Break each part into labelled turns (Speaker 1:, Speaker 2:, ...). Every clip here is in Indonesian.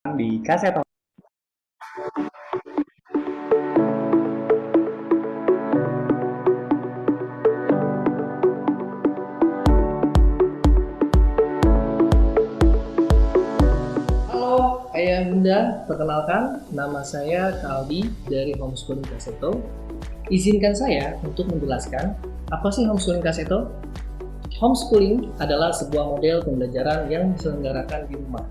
Speaker 1: di kaset.
Speaker 2: Halo Ayah Bunda, perkenalkan nama saya Kaldi dari Homeschooling Kaseto. Izinkan saya untuk menjelaskan apa sih Homeschooling Kaseto. Homeschooling adalah sebuah model pembelajaran yang diselenggarakan di rumah.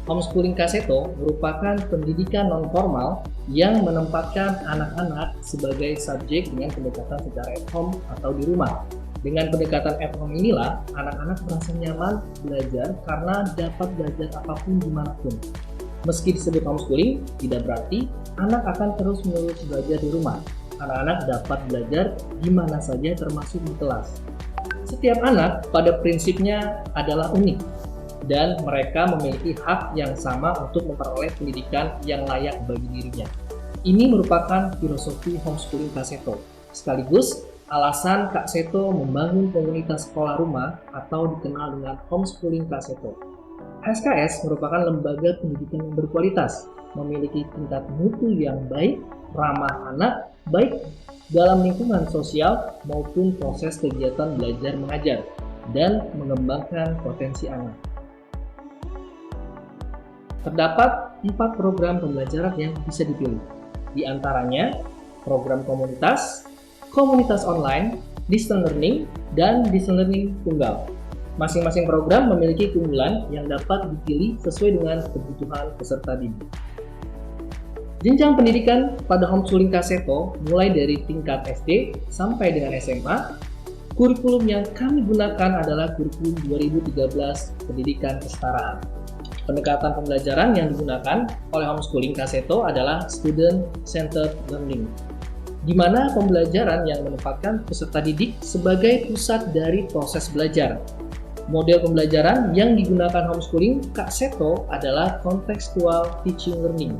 Speaker 2: Homeschooling Kaseto merupakan pendidikan non-formal yang menempatkan anak-anak sebagai subjek dengan pendekatan secara at home atau di rumah. Dengan pendekatan at home inilah, anak-anak merasa nyaman belajar karena dapat belajar apapun dimanapun. Meski disebut homeschooling, tidak berarti anak akan terus-menerus belajar di rumah. Anak-anak dapat belajar di mana saja termasuk di kelas. Setiap anak pada prinsipnya adalah unik, dan mereka memiliki hak yang sama untuk memperoleh pendidikan yang layak bagi dirinya. Ini merupakan filosofi Homeschooling Kaseto, sekaligus alasan Kak Seto membangun komunitas sekolah rumah atau dikenal dengan Homeschooling Kaseto. HSKS merupakan lembaga pendidikan yang berkualitas, memiliki tingkat mutu yang baik, ramah anak, baik dalam lingkungan sosial maupun proses kegiatan belajar mengajar, dan mengembangkan potensi anak. Terdapat 4 program pembelajaran yang bisa dipilih, di antaranya program komunitas, komunitas online, distance learning, dan distance learning tunggal. Masing-masing program memiliki keunggulan yang dapat dipilih sesuai dengan kebutuhan peserta didik. Jenjang pendidikan pada Homeschooling Kaseto mulai dari tingkat SD sampai dengan SMA. Kurikulum yang kami gunakan adalah kurikulum 2013 Pendidikan Kesetaraan. Pendekatan pembelajaran yang digunakan oleh Homeschooling Kaseto adalah Student-Centered Learning, di mana pembelajaran yang menempatkan peserta didik sebagai pusat dari proses belajar. Model pembelajaran yang digunakan Homeschooling Kaseto adalah Contextual Teaching Learning,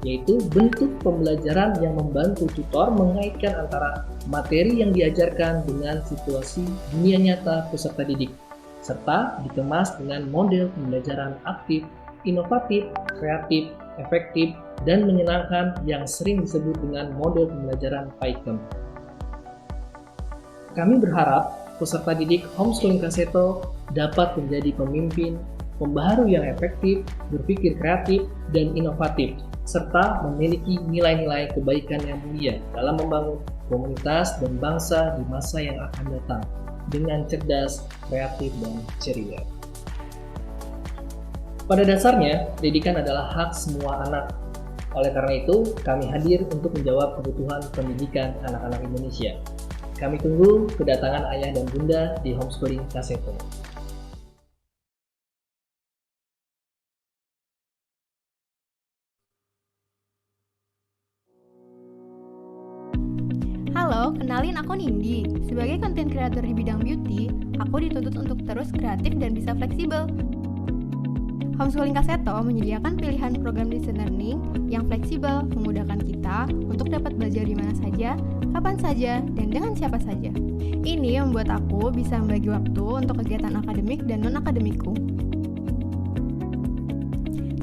Speaker 2: yaitu bentuk pembelajaran yang membantu tutor mengaitkan antara materi yang diajarkan dengan situasi dunia nyata peserta didik, serta dikemas dengan model pembelajaran aktif, inovatif, kreatif, efektif, dan menyenangkan yang sering disebut dengan model pembelajaran PAIKEM. Kami berharap peserta didik Homeschooling Kaseto dapat menjadi pemimpin, pembaharu yang efektif, berpikir kreatif, dan inovatif, serta memiliki nilai-nilai kebaikan yang mulia dalam membangun komunitas dan bangsa di masa yang akan datang dengan cerdas, kreatif, dan ceria. Pada dasarnya, pendidikan adalah hak semua anak. Oleh karena itu, kami hadir untuk menjawab kebutuhan pendidikan anak-anak Indonesia. Kami tunggu kedatangan ayah dan bunda di Homeschooling Kaseto.
Speaker 3: Halo, kenalin aku Nindi. Sebagai content creator di bidang beauty, aku dituntut untuk terus kreatif dan bisa fleksibel. Homeschooling Kaseto menyediakan pilihan program distance learning yang fleksibel, memudahkan kita untuk dapat belajar di mana saja, kapan saja, dan dengan siapa saja. Ini membuat aku bisa membagi waktu untuk kegiatan akademik dan non-akademikku.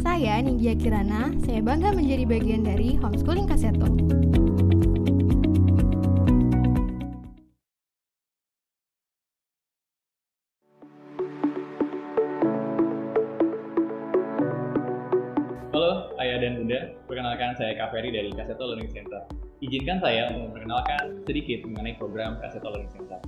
Speaker 3: Saya Ninggia Kirana, saya bangga menjadi bagian dari Homeschooling Kaseto.
Speaker 1: Halo ayah dan bunda, perkenalkan saya Kak Ferry dari Kaseto Learning Center. Izinkan saya untuk memperkenalkan sedikit mengenai program Kaseto Learning Center.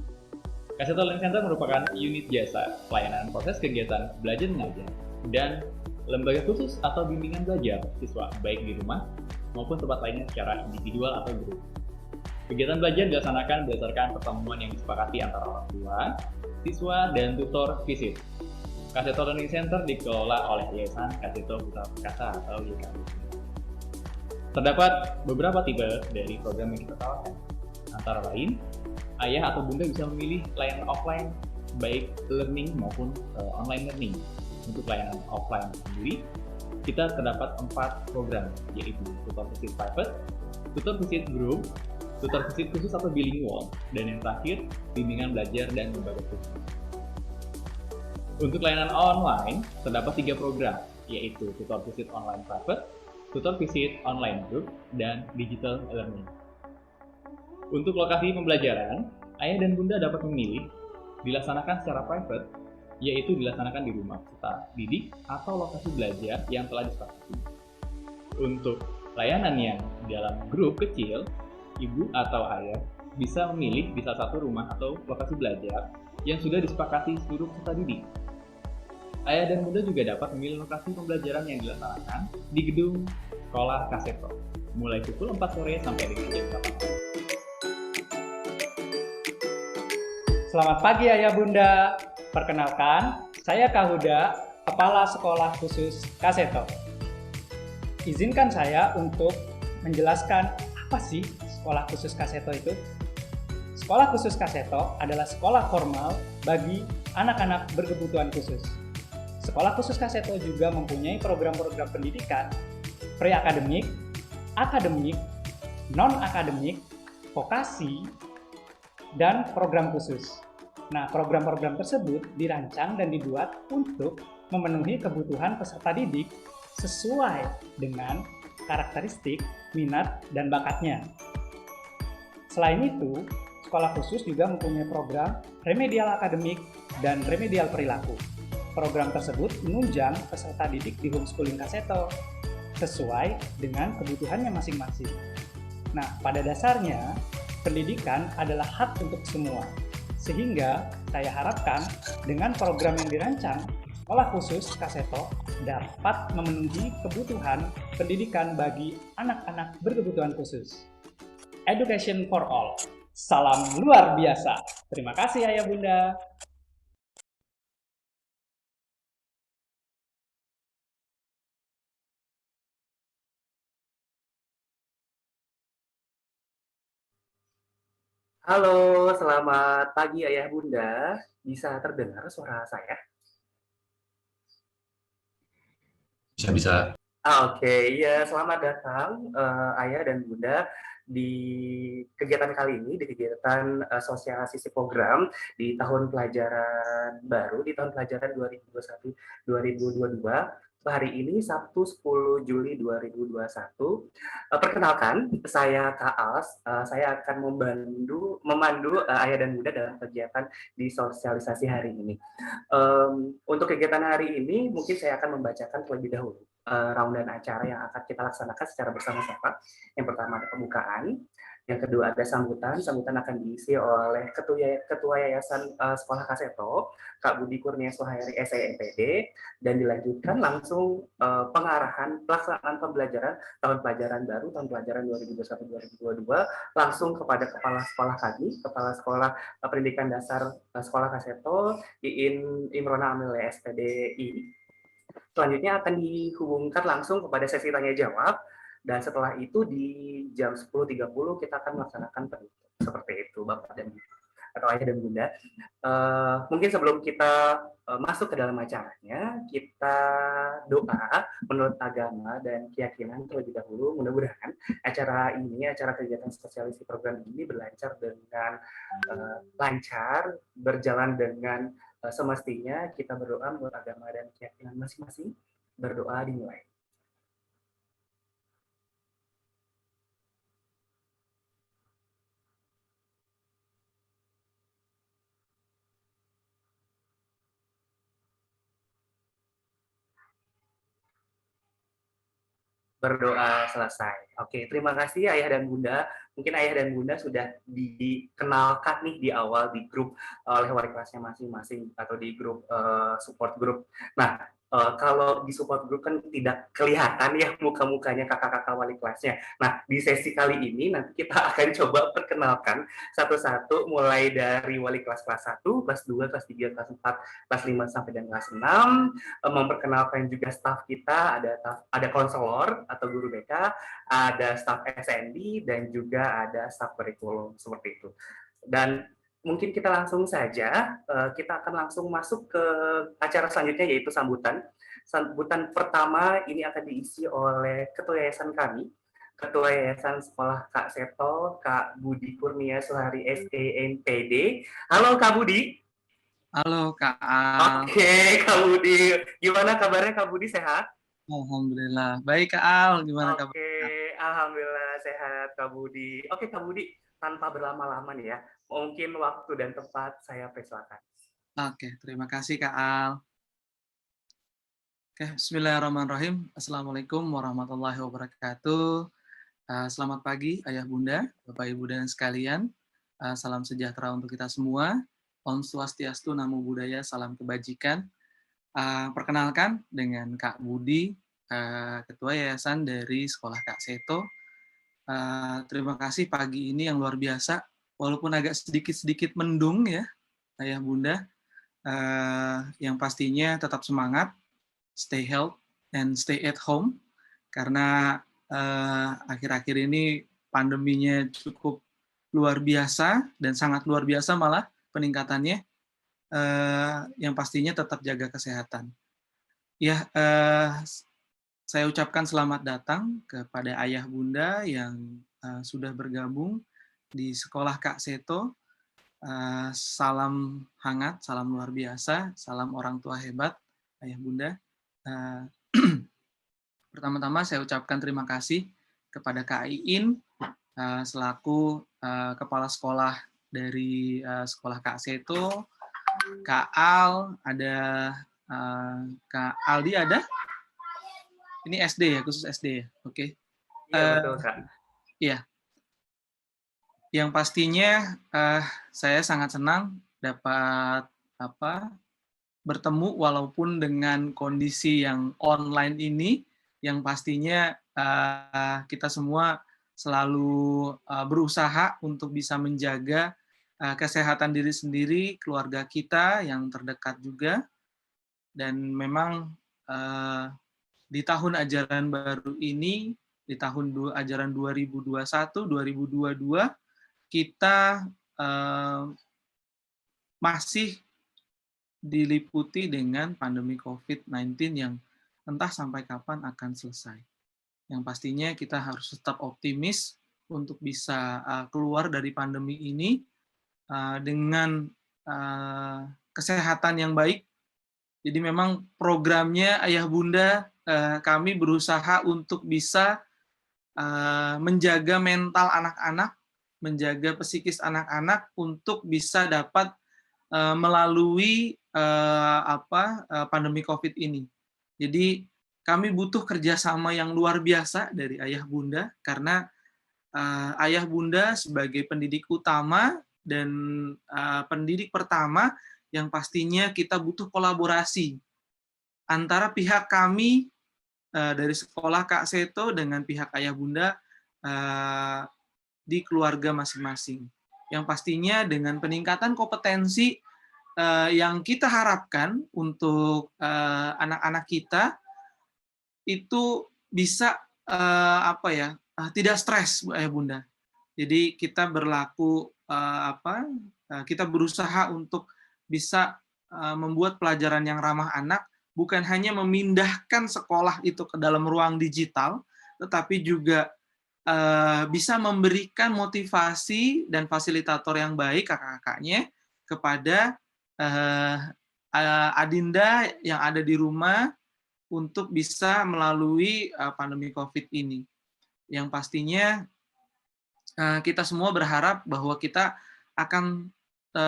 Speaker 1: Kaseto Learning Center merupakan unit jasa pelayanan proses kegiatan belajar mengajar dan lembaga khusus atau bimbingan belajar siswa baik di rumah maupun tempat lainnya secara individual atau grup. Kegiatan belajar dilaksanakan berdasarkan pertemuan yang disepakati antara orang tua, siswa, dan tutor visit. Kaseto Learning Center dikelola oleh Yayasan Kaseto Putra Perkasa atau YKP. Terdapat beberapa tipe dari program yang kita tawarkan. Antara lain, ayah atau bunda bisa memilih layanan offline, baik learning maupun online learning. Untuk layanan offline sendiri, kita terdapat 4 program, yaitu tutor visit private, tutor visit group, tutor visit khusus atau bilingual, dan yang terakhir, bimbingan belajar dan lembaga khusus. Untuk layanan online, terdapat 3 program, yaitu tutor visit online private, tutor visit online group, dan digital learning. Untuk lokasi pembelajaran, ayah dan bunda dapat memilih dilaksanakan secara private, yaitu dilaksanakan di rumah peserta didik atau lokasi belajar yang telah disepakati. Untuk layanan yang dalam grup kecil, ibu atau ayah bisa memilih di salah satu rumah atau lokasi belajar yang sudah disepakati seluruh peserta didik. Ayah dan bunda juga dapat memilih lokasi pembelajaran yang dilaksanakan di gedung sekolah Kaseto, mulai pukul 4 sore sampai dengan jam 8 malam.
Speaker 4: Selamat pagi Ayah Bunda. Perkenalkan, saya Kak Huda, Kepala Sekolah Khusus Kaseto. Izinkan saya untuk menjelaskan apa sih Sekolah Khusus Kaseto itu. Sekolah Khusus Kaseto adalah sekolah formal bagi anak-anak berkebutuhan khusus. Sekolah Khusus Kaseto juga mempunyai program-program pendidikan pre-akademik, akademik, non-akademik, vokasi, dan program khusus. Nah, program-program tersebut dirancang dan dibuat untuk memenuhi kebutuhan peserta didik sesuai dengan karakteristik, minat, dan bakatnya. Selain itu, sekolah khusus juga mempunyai program remedial akademik dan remedial perilaku. Program tersebut menunjang peserta didik di homeschooling Kaseto sesuai dengan kebutuhannya masing-masing. Nah, pada dasarnya, pendidikan adalah hak untuk semua. Sehingga saya harapkan dengan program yang dirancang, Sekolah Khusus Kaseto dapat memenuhi kebutuhan pendidikan bagi anak-anak berkebutuhan khusus. Education for all. Salam luar biasa. Terima kasih Ayah Bunda.
Speaker 5: Halo, selamat pagi Ayah Bunda. Bisa terdengar suara saya?
Speaker 6: Bisa.
Speaker 5: Oke. Ya, selamat datang Ayah dan Bunda di kegiatan kali ini, di kegiatan sosialisasi program di tahun pelajaran baru, di tahun pelajaran 2021-2022. Hari ini Sabtu 10 Juli 2021. Perkenalkan, saya Kak Als. Saya akan memandu Ayah dan Bunda dalam kegiatan di sosialisasi hari ini. Untuk kegiatan hari ini, mungkin saya akan membacakan terlebih dahulu raundan acara yang akan kita laksanakan secara bersama-sama. Yang pertama ada pembukaan, yang kedua ada sambutan. Sambutan akan diisi oleh Ketua Yayasan Sekolah Kaseto, Kak Budi Kurnia Suhairi SIMPD, dan dilanjutkan langsung pengarahan pelaksanaan pembelajaran tahun pelajaran baru, tahun pelajaran 2021-2022, langsung kepada Kepala Sekolah kami, Kepala Sekolah Pendidikan Dasar Sekolah Kaseto, Iin Imrona Amelia SPDI. Selanjutnya akan dihubungkan langsung kepada sesi tanya-jawab, dan setelah itu di jam 10.30 kita akan melaksanakan penutup. Seperti itu, Bapak dan Ibu, atau Ayah dan Bunda. Mungkin sebelum kita masuk ke dalam acaranya, kita doa menurut agama dan keyakinan terlebih dahulu. Mudah-mudahan acara ini, acara kegiatan sosialisasi program ini berlancar dengan lancar, berjalan dengan semestinya. Kita berdoa menurut agama dan keyakinan masing-masing. Berdoa dimulai. Berdoa selesai. Oke, terima kasih Ayah dan Bunda. Mungkin Ayah dan Bunda sudah dikenalkan nih di awal di grup oleh wali kelasnya masing-masing atau di grup support group. Nah, kalau di support group kan tidak kelihatan ya muka-mukanya kakak-kakak wali kelasnya. Nah, di sesi kali ini nanti kita akan coba perkenalkan satu-satu, mulai dari wali kelas 1, kelas 2, kelas 3, kelas 4, kelas 5 sampai dengan kelas 6, memperkenalkan juga staf kita, ada konselor atau guru BK, ada staf SND, dan juga ada staf kurikulum, seperti itu. Dan mungkin kita langsung saja, kita akan langsung masuk ke acara selanjutnya, yaitu sambutan. Sambutan pertama ini akan diisi oleh Ketua Yayasan kami, Ketua Yayasan Sekolah Kaseto, Kak Budi Kurnia Suhari SIMPD. Halo Kak Budi.
Speaker 7: Halo Kak Al.
Speaker 5: Oke, Kak Budi. Gimana kabarnya Kak Budi, sehat?
Speaker 7: Alhamdulillah. Baik Kak Al, gimana kabar?
Speaker 5: Oke, alhamdulillah sehat Kak Budi. Oke Kak Budi, tanpa berlama-lama nih ya, mungkin waktu dan tempat saya persilakan.
Speaker 7: Oke, terima kasih Kak Al. Oke, Bismillahirrahmanirrahim. Assalamualaikum warahmatullahi wabarakatuh. Selamat pagi Ayah Bunda, Bapak Ibu dan sekalian. Salam sejahtera untuk kita semua. Om Swastiastu, Namo Buddhaya, salam kebajikan. Perkenalkan dengan Kak Budi, Ketua Yayasan dari Sekolah Kak Seto. Terima kasih pagi ini yang luar biasa, walaupun agak sedikit-sedikit mendung ya, Ayah Bunda, yang pastinya tetap semangat, stay healthy and stay at home, karena akhir-akhir ini pandeminya cukup luar biasa dan sangat luar biasa malah peningkatannya. Yang pastinya tetap jaga kesehatan. Ya, saya ucapkan selamat datang kepada Ayah Bunda yang sudah bergabung di Sekolah Kak Seto. Salam hangat, salam luar biasa, salam orang tua hebat, Ayah Bunda. Pertama-tama saya ucapkan terima kasih kepada Kak Iin selaku kepala sekolah dari Sekolah Kak Seto, Kak Al, ada Kak Aldi ada? Ini SD ya, khusus SD ya? Oke.
Speaker 5: Iya betul Kak.
Speaker 7: Iya. Yang pastinya saya sangat senang dapat bertemu walaupun dengan kondisi yang online ini, yang pastinya kita semua selalu berusaha untuk bisa menjaga kesehatan diri sendiri, keluarga kita yang terdekat juga, dan memang di tahun ajaran baru ini, di tahun ajaran 2021-2022, kita masih diliputi dengan pandemi COVID-19 yang entah sampai kapan akan selesai. Yang pastinya kita harus tetap optimis untuk bisa keluar dari pandemi ini dengan kesehatan yang baik. Jadi memang programnya Ayah Bunda, kami berusaha untuk bisa menjaga mental anak-anak, menjaga psikis anak-anak untuk bisa dapat melalui pandemi COVID ini. Jadi kami butuh kerjasama yang luar biasa dari Ayah Bunda, karena Ayah Bunda sebagai pendidik utama dan pendidik pertama yang pastinya kita butuh kolaborasi antara pihak kami dari Sekolah Kak Seto dengan pihak Ayah Bunda di keluarga masing-masing. Yang pastinya dengan peningkatan kompetensi yang kita harapkan untuk anak-anak kita itu bisa tidak stres, Ayah Bunda. Jadi kita berlaku kita berusaha untuk bisa membuat pelajaran yang ramah anak, bukan hanya memindahkan sekolah itu ke dalam ruang digital, tetapi juga bisa memberikan motivasi dan fasilitator yang baik kakak-kakaknya kepada adinda yang ada di rumah untuk bisa melalui pandemi COVID ini. Yang pastinya kita semua berharap bahwa kita akan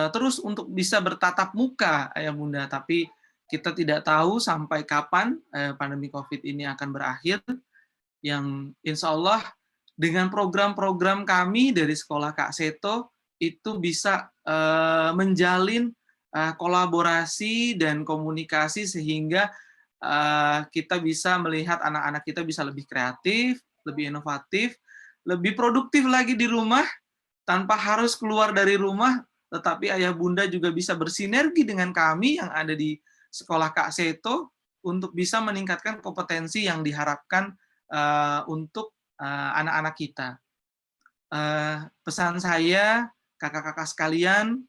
Speaker 7: terus untuk bisa bertatap muka, Ayah Bunda, tapi kita tidak tahu sampai kapan pandemi COVID ini akan berakhir, yang insya Allah dengan program-program kami dari Sekolah Kak Seto itu bisa menjalin kolaborasi dan komunikasi sehingga kita bisa melihat anak-anak kita bisa lebih kreatif, lebih inovatif, lebih produktif lagi di rumah, tanpa harus keluar dari rumah, tetapi Ayah Bunda juga bisa bersinergi dengan kami yang ada di Sekolah Kak Seto untuk bisa meningkatkan kompetensi yang diharapkan untuk anak-anak kita. Pesan saya, kakak-kakak sekalian,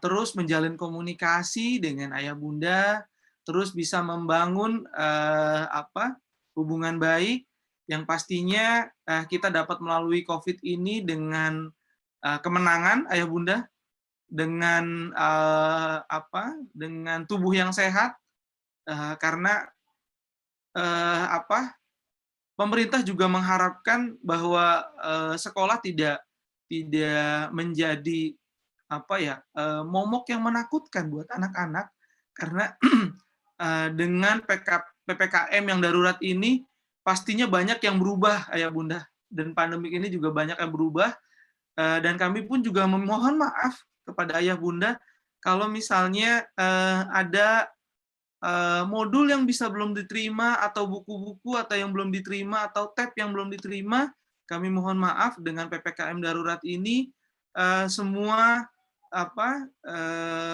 Speaker 7: terus menjalin komunikasi dengan Ayah Bunda, terus bisa membangun hubungan baik, yang pastinya kita dapat melalui COVID ini dengan kemenangan, Ayah Bunda, dengan dengan tubuh yang sehat, karena pemerintah juga mengharapkan bahwa sekolah tidak menjadi momok yang menakutkan buat anak-anak, karena dengan PPKM yang darurat ini pastinya banyak yang berubah, Ayah Bunda, dan pandemik ini juga banyak yang berubah, dan kami pun juga memohon maaf kepada Ayah Bunda kalau misalnya ada modul yang bisa belum diterima, atau buku-buku atau yang belum diterima, atau tab yang belum diterima. Kami mohon maaf, dengan PPKM darurat ini semua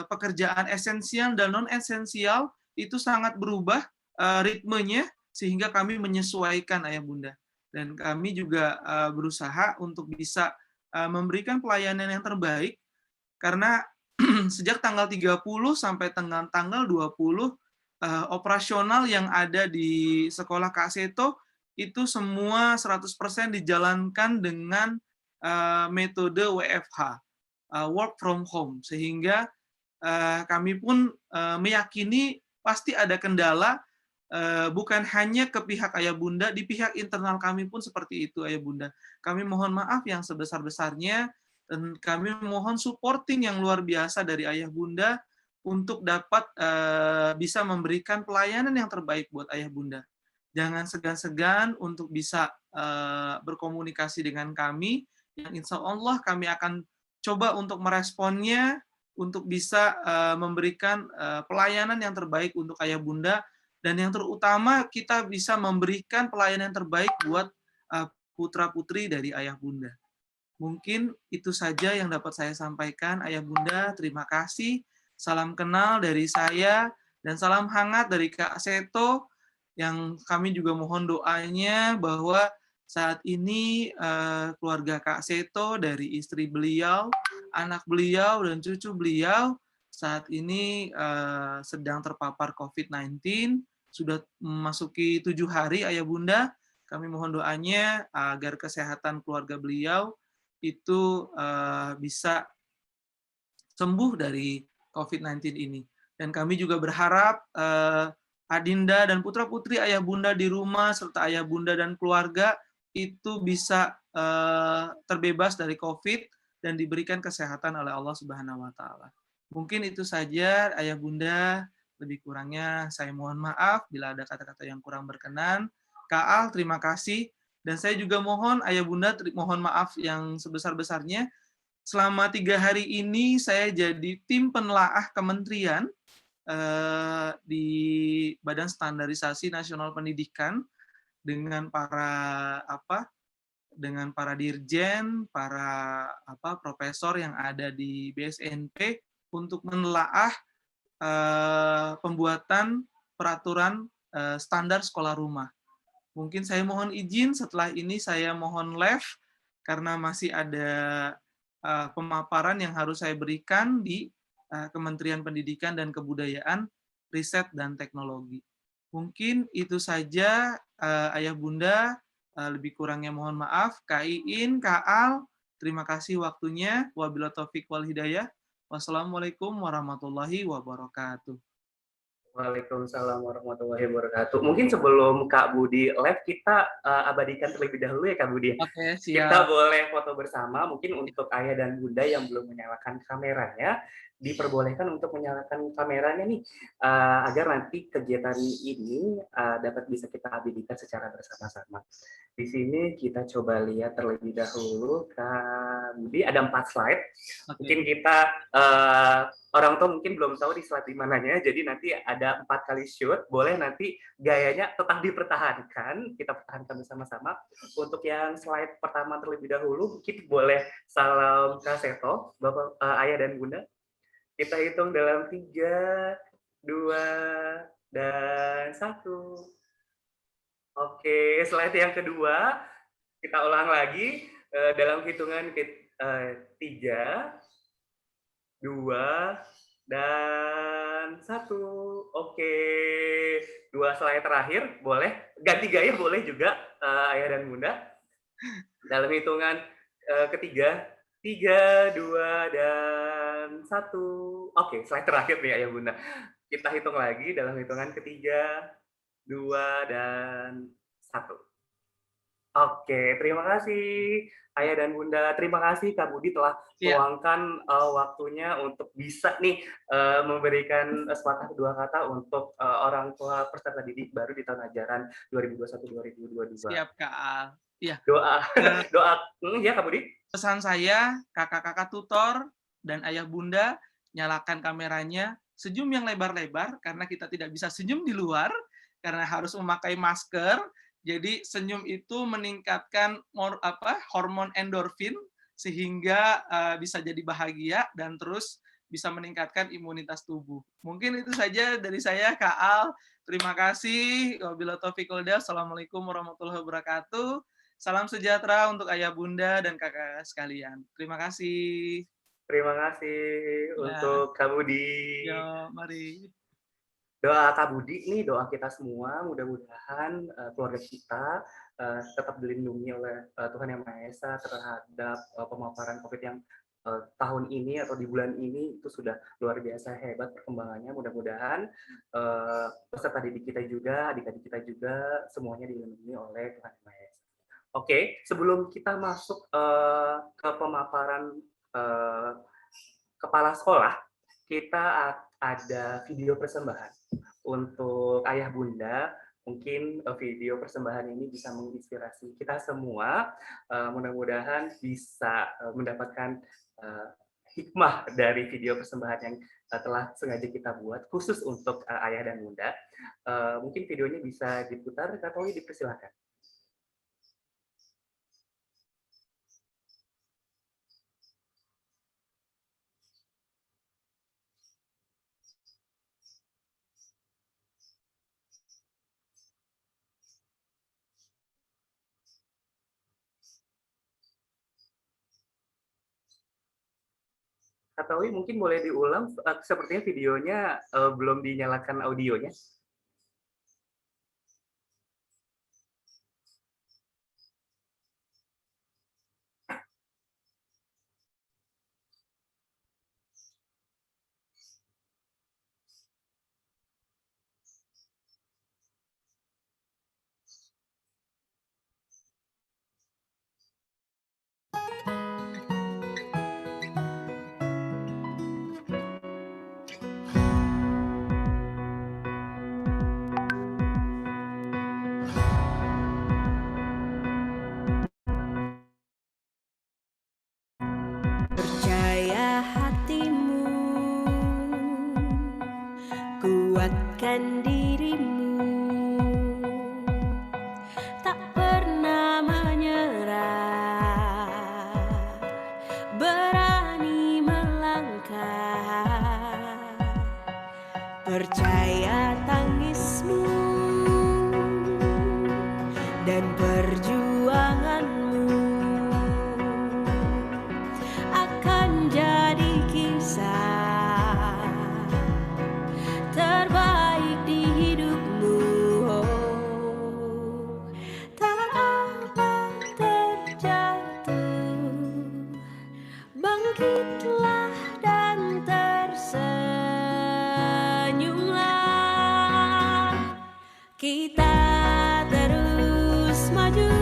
Speaker 7: pekerjaan esensial dan non esensial itu sangat berubah ritmenya, sehingga kami menyesuaikan, Ayah Bunda, dan kami juga berusaha untuk bisa memberikan pelayanan yang terbaik, karena sejak tanggal 30 sampai tanggal 20 operasional yang ada di sekolah Kak Seto itu semua 100% dijalankan dengan metode WFH, work from home, sehingga kami pun meyakini pasti ada kendala, bukan hanya ke pihak Ayah Bunda, di pihak internal kami pun seperti itu, Ayah Bunda. Kami mohon maaf yang sebesar-besarnya, dan kami mohon supporting yang luar biasa dari Ayah Bunda untuk dapat bisa memberikan pelayanan yang terbaik buat Ayah Bunda. Jangan segan-segan untuk bisa berkomunikasi dengan kami, yang insya Allah kami akan coba untuk meresponnya, untuk bisa memberikan pelayanan yang terbaik untuk Ayah Bunda, dan yang terutama kita bisa memberikan pelayanan yang terbaik buat putra-putri dari Ayah Bunda. Mungkin itu saja yang dapat saya sampaikan, Ayah Bunda. Terima kasih. Salam kenal dari saya, dan salam hangat dari Kak Seto, yang kami juga mohon doanya bahwa saat ini keluarga Kak Seto, dari istri beliau, anak beliau, dan cucu beliau, saat ini sedang terpapar COVID-19, sudah memasuki 7 hari, Ayah Bunda. Kami mohon doanya agar kesehatan keluarga beliau itu bisa sembuh dari COVID-19 ini. Dan kami juga berharap Adinda dan putra-putri Ayah Bunda di rumah, serta Ayah Bunda dan keluarga itu bisa terbebas dari COVID dan diberikan kesehatan oleh Allah Subhanahu wa Ta'ala. Mungkin itu saja, Ayah Bunda. Lebih kurangnya saya mohon maaf bila ada kata-kata yang kurang berkenan. Kak Al, terima kasih. Dan saya juga mohon, Ayah Bunda, mohon maaf yang sebesar-besarnya. Selama 3 hari ini saya jadi tim penelaah kementerian di Badan Standarisasi Nasional Pendidikan, dengan para dirjen, para profesor yang ada di BSNP, untuk menelaah pembuatan peraturan standar sekolah rumah. Mungkin saya mohon izin setelah ini saya mohon left, karena masih ada pemaparan yang harus saya berikan di Kementerian Pendidikan dan Kebudayaan, Riset dan Teknologi. Mungkin itu saja, Ayah Bunda. Lebih kurangnya mohon maaf. Kak Iin, Kak Al, terima kasih waktunya. Wabillahi taufiq wal hidayah. Wassalamualaikum warahmatullahi wabarakatuh.
Speaker 5: Waalaikumsalam warahmatullahi wabarakatuh. Mungkin sebelum Kak Budi live, kita abadikan terlebih dahulu ya Kak Budi.
Speaker 7: Oke,
Speaker 5: Kita
Speaker 7: siap.
Speaker 5: boleh foto bersama, mungkin untuk Ayah dan Bunda yang belum menyalakan kameranya, diperbolehkan untuk menyalakan kameranya nih, agar nanti kegiatan ini dapat bisa kita abadikan secara bersama-sama. Di sini kita coba lihat terlebih dahulu, Kak Budi, ada 4 slide. Mungkin kita orang tua mungkin belum tahu di slide di mananya, jadi nanti ada 4 kali shoot, boleh nanti gayanya tetap dipertahankan, kita pertahankan bersama-sama. Untuk yang slide pertama terlebih dahulu, mungkin boleh salam Kak Seto, Bapak, Ayah dan Bunda. Kita hitung dalam 3, 2, dan 1. Oke, slide yang kedua, kita ulang lagi dalam hitungan 3, 2, dan 1. Oke, 2 slide terakhir, boleh ganti gaya, boleh juga Ayah dan Bunda. Dalam hitungan ketiga, 3, 2, dan 1. Oke, slide terakhir nih Ayah Bunda. Kita hitung lagi dalam hitungan ketiga, 2, dan 1. Oke, terima kasih Ayah dan Bunda. Terima kasih Kak Budi telah
Speaker 7: Iya.
Speaker 5: meluangkan waktunya untuk bisa nih memberikan sepatah dua kata untuk orang tua peserta didik baru di tahun ajaran 2021-2022.
Speaker 7: Siap, Kak Al. Iya.
Speaker 5: Doa,
Speaker 7: Eh,
Speaker 5: doa, ya Kak Budi.
Speaker 7: Pesan saya, kakak-kakak tutor dan ayah bunda, nyalakan kameranya, senyum yang lebar-lebar karena kita tidak bisa senyum di luar karena harus memakai masker. Jadi senyum itu meningkatkan hormon endorfin sehingga bisa jadi bahagia dan terus bisa meningkatkan imunitas tubuh. Mungkin itu saja dari saya, Kak Al. Terima kasih. Wabillahi taufiq wal hidayah. Assalamualaikum warahmatullahi wabarakatuh. Salam sejahtera untuk ayah bunda dan kakak sekalian. Terima kasih.
Speaker 5: Terima kasih
Speaker 7: Ya,
Speaker 5: untuk Kak Budi.
Speaker 7: yo, mari.
Speaker 5: Doa Kak Budi nih, doa kita semua, mudah-mudahan keluarga kita tetap dilindungi oleh Tuhan Yang Maha Esa terhadap pemaparan COVID yang tahun ini atau di bulan ini itu sudah luar biasa hebat perkembangannya. Mudah-mudahan peserta didik kita juga, adik-adik kita juga, semuanya dilindungi oleh Tuhan Yang Maha Esa. Oke, sebelum kita masuk ke pemaparan kepala sekolah, kita ada video persembahan untuk ayah bunda. Mungkin video persembahan ini bisa menginspirasi kita semua. Mudah-mudahan bisa mendapatkan hikmah dari video persembahan yang telah sengaja kita buat khusus untuk ayah dan bunda. Mungkin videonya bisa diputar, Kak Towi, dipersilakan. Kak Towi, mungkin boleh diulang, sepertinya videonya belum dinyalakan audionya.
Speaker 8: Percaya hatimu, kuatkan dirimu, tak pernah menyerah, berani melangkah, percaya tangismu dan perjuanganmu akan jadi kisah terbaik di hidupmu. Tak apa terjatuh, bangkitlah dan tersenyumlah. Kita terus maju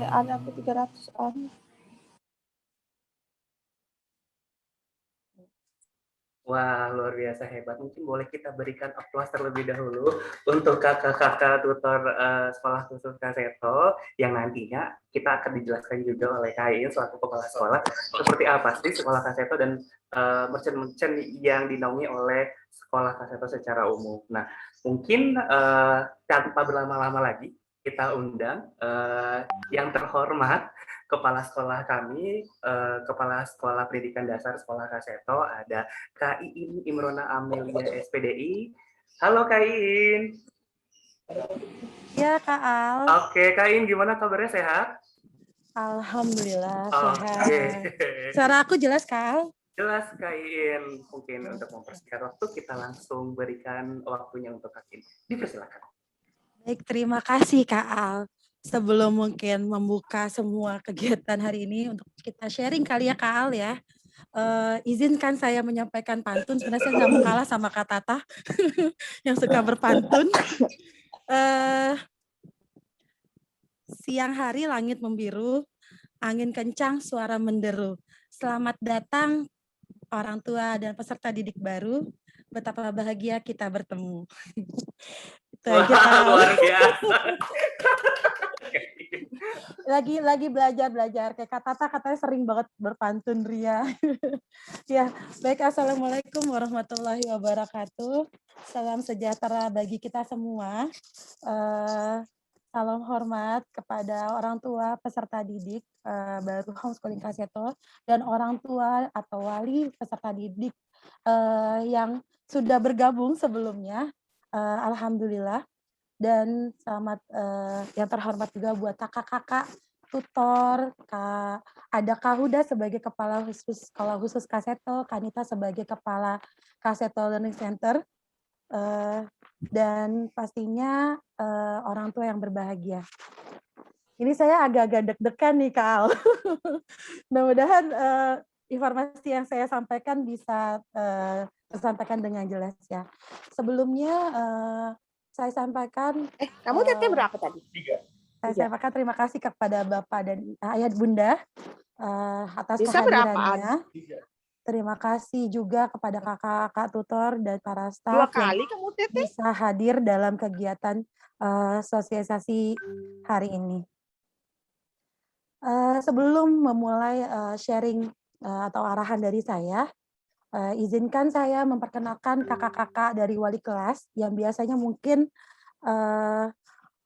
Speaker 9: ada aku 300-an.
Speaker 5: Wah, luar biasa hebat. Mungkin boleh kita berikan aplaus terlebih dahulu untuk kakak-kakak tutor sekolah khusus Kaseto yang nantinya kita akan dijelaskan juga oleh Kain selaku kepala sekolah seperti apa sih sekolah Kaseto dan merchant-merchant yang dinaungi oleh sekolah Kaseto secara umum. Nah, mungkin tanpa berlama-lama lagi kita undang yang terhormat kepala sekolah kami, kepala sekolah pendidikan dasar sekolah Kaseto, ada Kak Iin Imrona Amelia SPDI. Halo Kak Iin.
Speaker 9: Ya, Kak Al.
Speaker 5: Oke, Kak Iin gimana kabarnya, sehat?
Speaker 9: Alhamdulillah sehat.
Speaker 5: Oke.
Speaker 9: Suara aku jelas, Kak Al?
Speaker 5: Jelas Kak Iin. Mungkin untuk mempersingkat waktu kita langsung berikan waktunya untuk Kak Iin. Dipersilakan.
Speaker 9: Baik, terima kasih Kak Al. Sebelum mungkin membuka semua kegiatan hari ini untuk kita sharing kali ya Kak Al ya. Izinkan saya menyampaikan pantun. Sebenarnya saya nggak mau kalah sama Kak Tata yang suka berpantun. Siang hari langit membiru, angin kencang, suara menderu. Selamat datang orang tua dan peserta didik baru. Betapa bahagia kita bertemu. Itu aja Kak Al.
Speaker 5: Luar biasa.
Speaker 9: lagi belajar kayak Kak Tata katanya sering banget berpantun Ria. Ya, baik, assalamualaikum warahmatullahi wabarakatuh. Salam sejahtera bagi kita semua. Salam hormat kepada orang tua peserta didik baru homeschooling Kaseto dan orang tua atau wali peserta didik yang sudah bergabung sebelumnya. Alhamdulillah. Dan selamat yang terhormat juga buat kakak-kakak tutor, ada Kak Huda sebagai kepala khusus sekolah khusus Kaseto, Kanita sebagai kepala Kaseto Learning Center, dan pastinya orang tua yang berbahagia. Ini saya agak-agak deg-degan nih Kak Al. Mudah-mudahan informasi yang saya sampaikan bisa tersampaikan dengan jelas ya. Sebelumnya saya sampaikan.
Speaker 10: Kamu teteh berapa tadi?
Speaker 5: 3.
Speaker 9: Saya sampaikan terima kasih kepada Bapak dan Ayah Bunda atas
Speaker 10: Bisa
Speaker 9: kehadirannya.
Speaker 5: 3.
Speaker 9: Terima kasih juga kepada kakak-kakak tutor dan para
Speaker 10: 2
Speaker 9: staf
Speaker 10: kali
Speaker 9: yang
Speaker 10: kamu teteh?
Speaker 9: bisa hadir dalam kegiatan sosialisasi hari ini. Sebelum memulai sharing atau arahan dari saya, izinkan saya memperkenalkan kakak-kakak dari wali kelas yang biasanya mungkin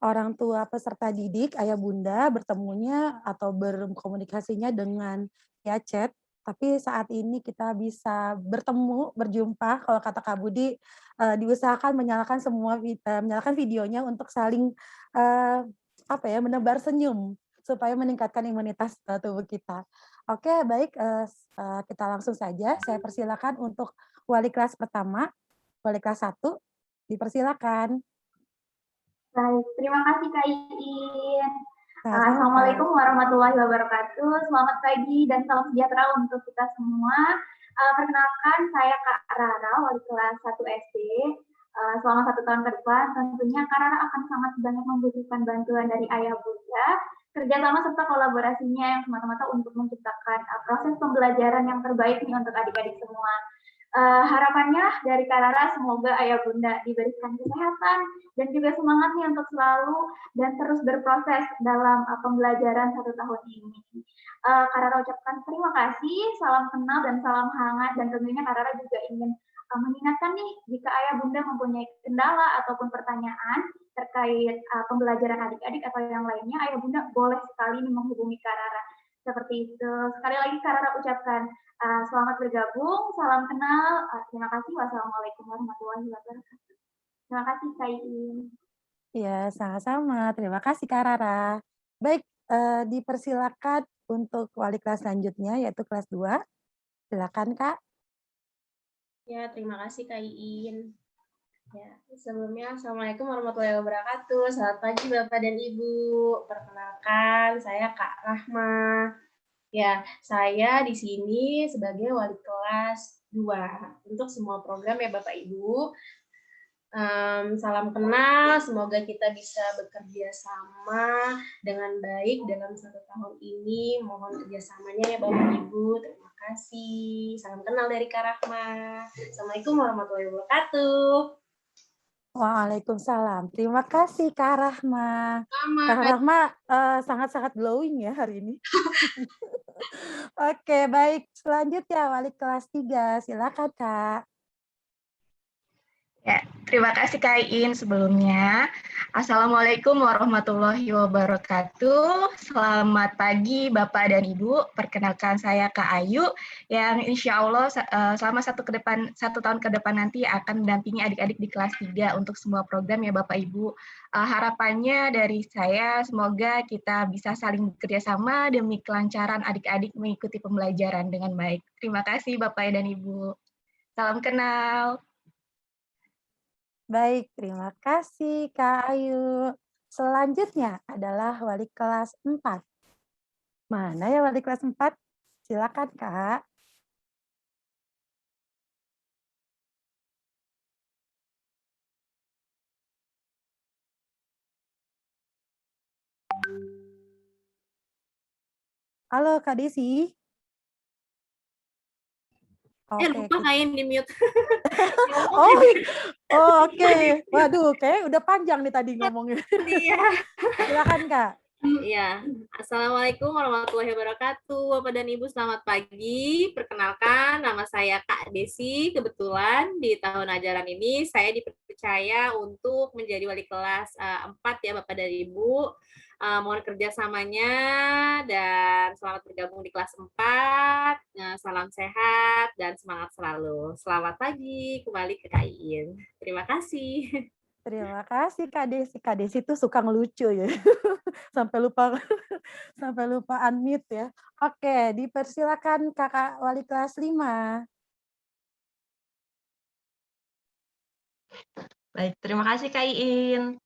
Speaker 9: orang tua peserta didik, ayah bunda bertemunya atau berkomunikasinya dengan via chat, tapi saat ini kita bisa bertemu, berjumpa. Kalau kata Kak Budi, diusahakan menyalakan videonya untuk saling menebar senyum supaya meningkatkan imunitas tubuh kita. Oke, baik, kita langsung saja. Saya persilakan untuk wali kelas pertama, wali kelas 1, dipersilakan.
Speaker 11: Baik, terima kasih Kak Iin. Assalamualaikum warahmatullahi wabarakatuh. Selamat pagi dan salam sejahtera untuk kita semua. Perkenalkan, saya Kak Rara, wali kelas 1 SD. Selama 1 tahun ke depan, tentunya Kak Rara akan sangat banyak membutuhkan bantuan dari ayah bunda, kerjasama serta kolaborasinya yang semata-mata untuk menciptakan proses pembelajaran yang terbaik nih untuk adik-adik semua. Harapannya dari Kak Rara semoga ayah bunda diberikan kesehatan dan juga semangat nih untuk selalu dan terus berproses dalam pembelajaran 1 tahun ini. Kak Rara ucapkan terima kasih, salam kenal dan salam hangat, dan tentunya Kak Rara juga ingin mengingatkan nih jika ayah bunda mempunyai kendala ataupun pertanyaan terkait pembelajaran adik-adik atau yang lainnya, ayah bunda boleh sekali nih menghubungi Kak Rara. Seperti itu. Sekali lagi Kak Rara ucapkan selamat bergabung, salam kenal, terima kasih, wassalamualaikum warahmatullahi wabarakatuh. Terima kasih Kak Iin.
Speaker 9: Ya, sama-sama. Terima kasih Kak Rara. Baik, dipersilakan untuk wali kelas selanjutnya yaitu kelas 2. Silakan Kak.
Speaker 12: Ya, terima kasih Kak Iin. Ya, sebelumnya Assalamualaikum warahmatullahi wabarakatuh. Selamat pagi Bapak dan Ibu. Perkenalkan, saya Kak Rahma. Ya, saya di sini sebagai wali kelas 2 untuk semua program ya Bapak Ibu. Salam kenal, semoga kita bisa bekerja sama dengan baik dalam 1 tahun ini. Mohon kerjasamanya ya Bapak Ibu. Terima kasih. Salam kenal dari Kak Rahma. Assalamualaikum warahmatullahi wabarakatuh.
Speaker 9: Waalaikumsalam. Terima kasih Kak Rahma. Kak Rahma sangat-sangat glowing ya hari ini. Oke, baik. Selanjutnya wali kelas 3. Silakan Kak.
Speaker 10: Ya, terima kasih Kak Iin sebelumnya. Assalamualaikum warahmatullahi wabarakatuh. Selamat pagi Bapak dan Ibu. Perkenalkan saya Kak Ayu yang insya Allah selama 1 tahun ke depan nanti akan mendampingi adik-adik di kelas 3 untuk semua program ya Bapak Ibu. Harapannya dari saya semoga kita bisa saling bekerja sama demi kelancaran adik-adik mengikuti pembelajaran dengan baik. Terima kasih Bapak dan Ibu. Salam kenal.
Speaker 9: Baik, terima kasih Kak Ayu. Selanjutnya adalah wali kelas 4. Mana ya wali kelas 4? Silakan Kak. Halo Kak Desi.
Speaker 12: Lupa kain di mute.
Speaker 9: Oke. Waduh, kayak udah panjang nih tadi ngomongnya.
Speaker 12: Iya.
Speaker 9: Silakan Kak.
Speaker 12: Iya. Assalamualaikum warahmatullahi wabarakatuh. Bapak dan Ibu selamat pagi. Perkenalkan nama saya Kak Desi. Kebetulan di tahun ajaran ini saya dipercaya untuk menjadi wali kelas 4 ya Bapak dan Ibu. Mohon kerjasamanya dan selamat bergabung di kelas 4. Salam sehat dan semangat selalu. Selamat pagi, kembali ke Kak Iin. Terima kasih.
Speaker 9: Terima kasih Kak Desi. Kak Desi tuh suka ngelucu ya. sampai lupa unmute ya. Oke, dipersilakan Kakak wali kelas 5.
Speaker 13: Baik, terima kasih Kak Iin.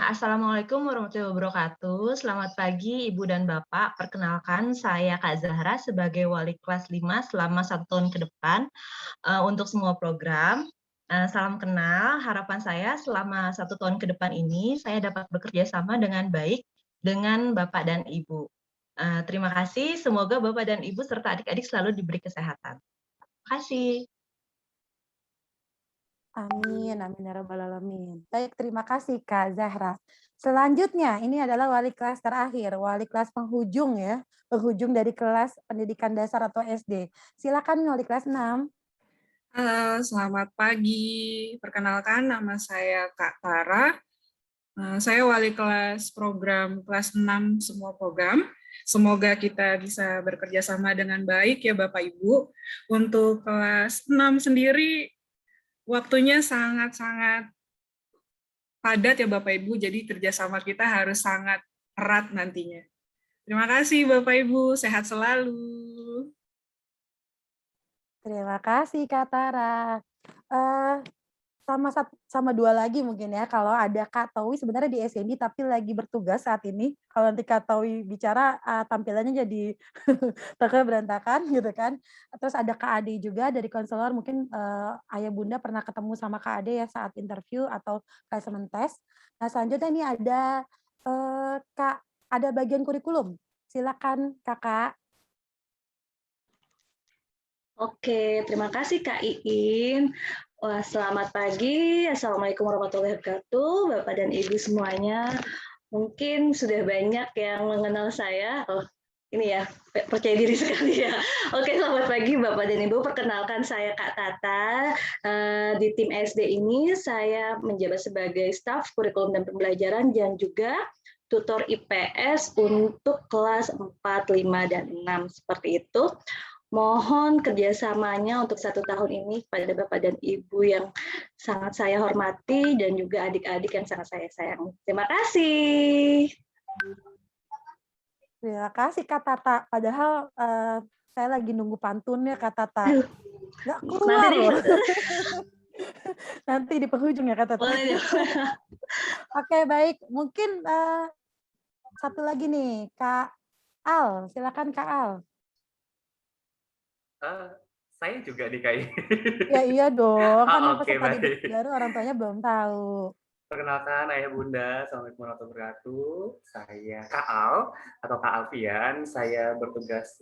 Speaker 13: Assalamualaikum warahmatullahi wabarakatuh. Selamat pagi Ibu dan Bapak. Perkenalkan saya Kak Zahra sebagai wali kelas 5 selama 1 tahun ke depan untuk semua program. Salam kenal, harapan saya selama 1 tahun ke depan ini saya dapat bekerja sama dengan baik dengan Bapak dan Ibu. Terima kasih, semoga Bapak dan Ibu serta adik-adik selalu diberi kesehatan. Terima kasih.
Speaker 9: Amin, amin ya rabbal alamin. Baik, terima kasih Kak Zahra. Selanjutnya, ini adalah wali kelas terakhir, wali kelas penghujung ya, penghujung dari kelas pendidikan dasar atau SD. Silakan wali kelas 6.
Speaker 14: Halo, selamat pagi. Perkenalkan, nama saya Kak Tara. Saya wali kelas program kelas 6 semua program. Semoga kita bisa bekerja sama dengan baik ya Bapak Ibu. Untuk kelas 6 sendiri, waktunya sangat-sangat padat ya Bapak Ibu, jadi kerjasama kita harus sangat erat nantinya. Terima kasih Bapak Ibu, sehat selalu.
Speaker 9: Terima kasih Kak Tara. Sama 2 lagi mungkin ya, kalau ada Kak Towi sebenarnya di SND tapi lagi bertugas saat ini. Kalau nanti Kak Towi bicara tampilannya jadi tokonya berantakan gitu kan. Terus ada Kak Ade juga dari konselor, mungkin ayah bunda pernah ketemu sama Kak Ade ya saat interview atau placement test. Nah selanjutnya ini ada Kak, ada bagian kurikulum. Silakan Kakak.
Speaker 15: Oke, terima kasih Kak Iin. Wah, selamat pagi. Assalamualaikum warahmatullahi wabarakatuh, Bapak dan Ibu semuanya. Mungkin sudah banyak yang mengenal saya. Oh, ini ya, percaya diri sekali ya. Oke, selamat pagi Bapak dan Ibu. Perkenalkan saya Kak Tata. Di tim SD ini saya menjabat sebagai staf kurikulum dan pembelajaran dan juga tutor IPS untuk kelas 4, 5, dan 6. Seperti itu. Mohon kerjasamanya untuk 1 tahun ini kepada Bapak dan Ibu yang sangat saya hormati dan juga adik-adik yang sangat saya sayangi. Terima kasih.
Speaker 9: Terima kasih Kak Tata. Padahal saya lagi nunggu pantunnya Kak Tata. Nggak keluar loh. Nanti di penghujung ya Kak Tata. Oke, baik. Mungkin satu lagi nih, Kak Al. Silakan Kak Al.
Speaker 5: Saya juga nih Kak.
Speaker 9: Ya iya dong, kan
Speaker 5: Oh, oke
Speaker 9: peserta didik
Speaker 5: baik.
Speaker 9: baru orang tuanya belum tahu.
Speaker 5: Perkenalkan ayah bunda, Assalamualaikum warahmatullahi wabarakatuh. Saya Kak Al atau Kak Alfian. Saya bertugas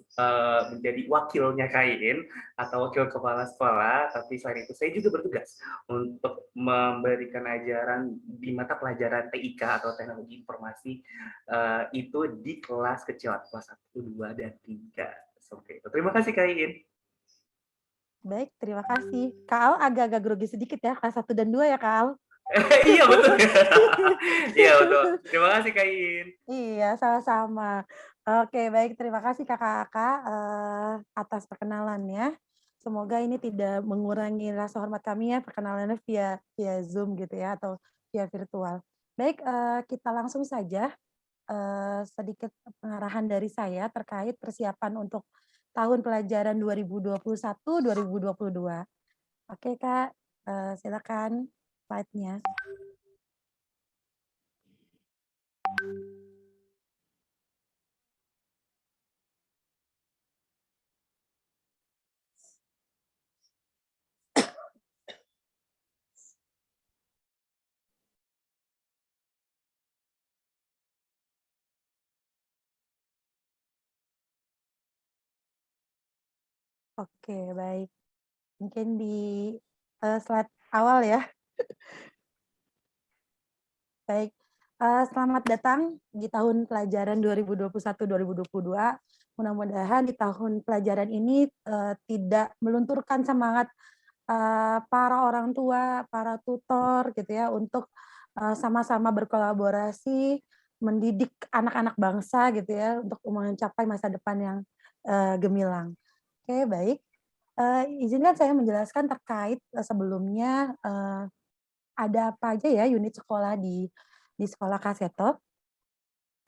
Speaker 5: menjadi wakilnya Kain atau wakil kepala sekolah. Tapi selain itu saya juga bertugas untuk memberikan ajaran di mata pelajaran TIK atau teknologi informasi itu di kelas kecil, kelas 1, 2, dan 3. Seperti itu. Terima kasih Kain.
Speaker 9: Baik, terima kasih. Kak Al agak-agak grogi sedikit ya, kelas 1 dan 2 ya Kak Al?
Speaker 5: Iya betul. Iya betul. Terima kasih Kain.
Speaker 9: Iya, sama-sama. Oke, baik. Terima kasih Kakak-kakak atas perkenalannya. Semoga ini tidak mengurangi rasa hormat kami ya, perkenalannya via via Zoom gitu ya, atau via virtual. Baik, kita langsung saja sedikit pengarahan dari saya terkait persiapan untuk tahun pelajaran 2021-2022. Oke Kak, silakan slide-nya. Oke, baik. Mungkin di slide awal ya. Baik, selamat datang di tahun pelajaran 2021-2022. Mudah-mudahan di tahun pelajaran ini tidak melunturkan semangat para orang tua, para tutor gitu ya untuk sama-sama berkolaborasi mendidik anak-anak bangsa gitu ya untuk mencapai masa depan yang gemilang. Oke, baik. Izinkan saya menjelaskan terkait sebelumnya ada apa aja ya unit sekolah di sekolah Kaseto.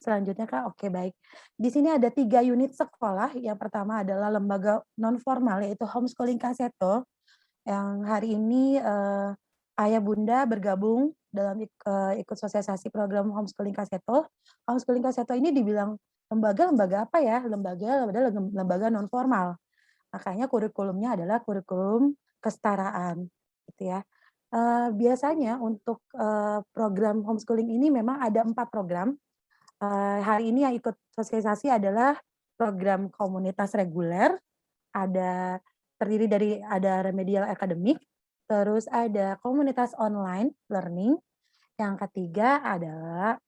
Speaker 9: Selanjutnya Kak, oke baik. Di sini ada 3 unit sekolah. Yang pertama adalah lembaga non formal yaitu homeschooling Kaseto yang hari ini ayah bunda bergabung dalam ikut sosialisasi program homeschooling Kaseto. Homeschooling Kaseto ini dibilang lembaga apa ya? Lembaga non formal. Makanya kurikulumnya adalah kurikulum kesetaraan, gitu ya. Biasanya untuk program homeschooling ini memang ada 4 program. Hari ini yang ikut sosialisasi adalah program komunitas reguler, terdiri dari ada remedial akademik, terus ada komunitas online learning, yang ketiga adalah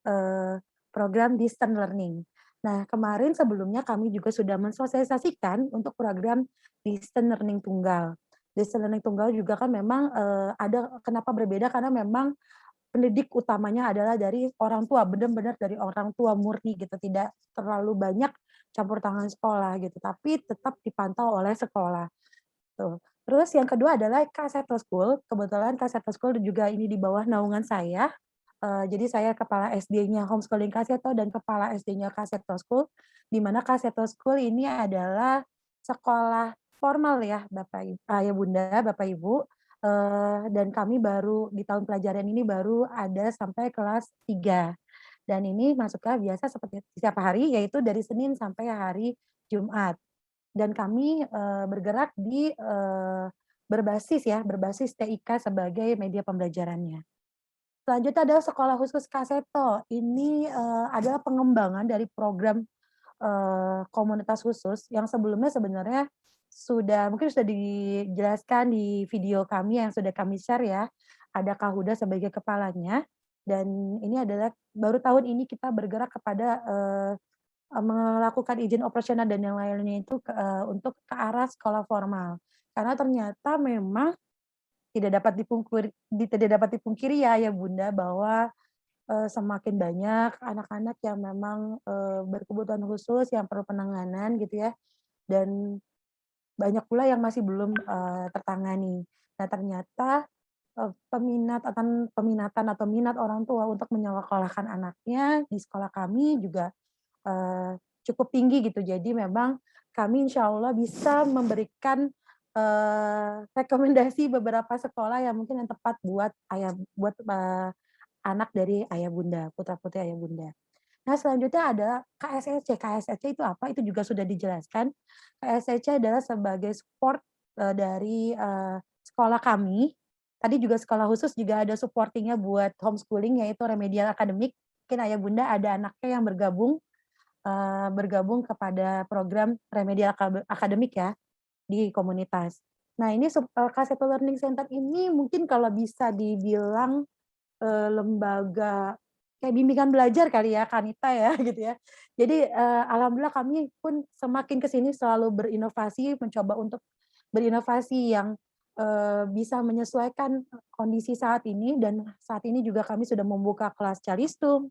Speaker 9: program distance learning. Nah, kemarin sebelumnya kami juga sudah mensosialisasikan untuk program distance learning tunggal. Distance learning tunggal juga kan memang ada kenapa berbeda karena memang pendidik utamanya adalah dari orang tua, benar-benar dari orang tua murni gitu, tidak terlalu banyak campur tangan sekolah gitu, tapi tetap dipantau oleh sekolah. Tuh. Terus yang kedua adalah Kaseto School. Kebetulan Kaseto School juga ini di bawah naungan saya. Jadi saya kepala SD-nya Homeschooling Kaseto dan kepala SD-nya Kaseto School, di mana Kaseto School ini adalah sekolah formal ya, Ayah Bunda, Bapak Ibu. Dan kami baru di tahun pelajaran ini baru ada sampai kelas 3. Dan ini masuknya biasa seperti setiap hari, yaitu dari Senin sampai hari Jumat. Dan kami bergerak di berbasis TIK sebagai media pembelajarannya. Selanjutnya adalah sekolah khusus Kaseto. Ini adalah pengembangan dari program komunitas khusus yang sebelumnya sebenarnya mungkin sudah dijelaskan di video kami yang sudah kami share ya. Ada Kak Huda sebagai kepalanya. Dan ini adalah baru tahun ini kita bergerak kepada melakukan izin operasional dan yang lainnya itu untuk ke arah sekolah formal. Karena ternyata memang tidak dapat dipungkiri ya Bunda bahwa semakin banyak anak-anak yang memang berkebutuhan khusus yang perlu penanganan gitu ya, dan banyak pula yang masih belum tertangani. Nah ternyata peminatan atau minat orang tua untuk menyekolahkan anaknya di sekolah kami juga cukup tinggi gitu. Jadi memang kami insya Allah bisa memberikan rekomendasi beberapa sekolah yang mungkin yang tepat buat anak dari ayah bunda, putra-putri ayah bunda. Nah selanjutnya ada KSEC. KSEC itu apa? Itu juga sudah dijelaskan. KSEC adalah sebagai sport dari sekolah kami. Tadi juga sekolah khusus juga ada supporting-nya buat homeschooling, yaitu remedial akademik. Mungkin ayah bunda ada anaknya yang bergabung kepada program remedial akademik ya di komunitas. Nah ini Kaseto Learning Center ini mungkin kalau bisa dibilang lembaga kayak bimbingan belajar kali ya, Kanita ya gitu ya. Jadi alhamdulillah kami pun semakin ke sini selalu berinovasi, mencoba untuk berinovasi yang bisa menyesuaikan kondisi saat ini, dan saat ini juga kami sudah membuka kelas Calistung,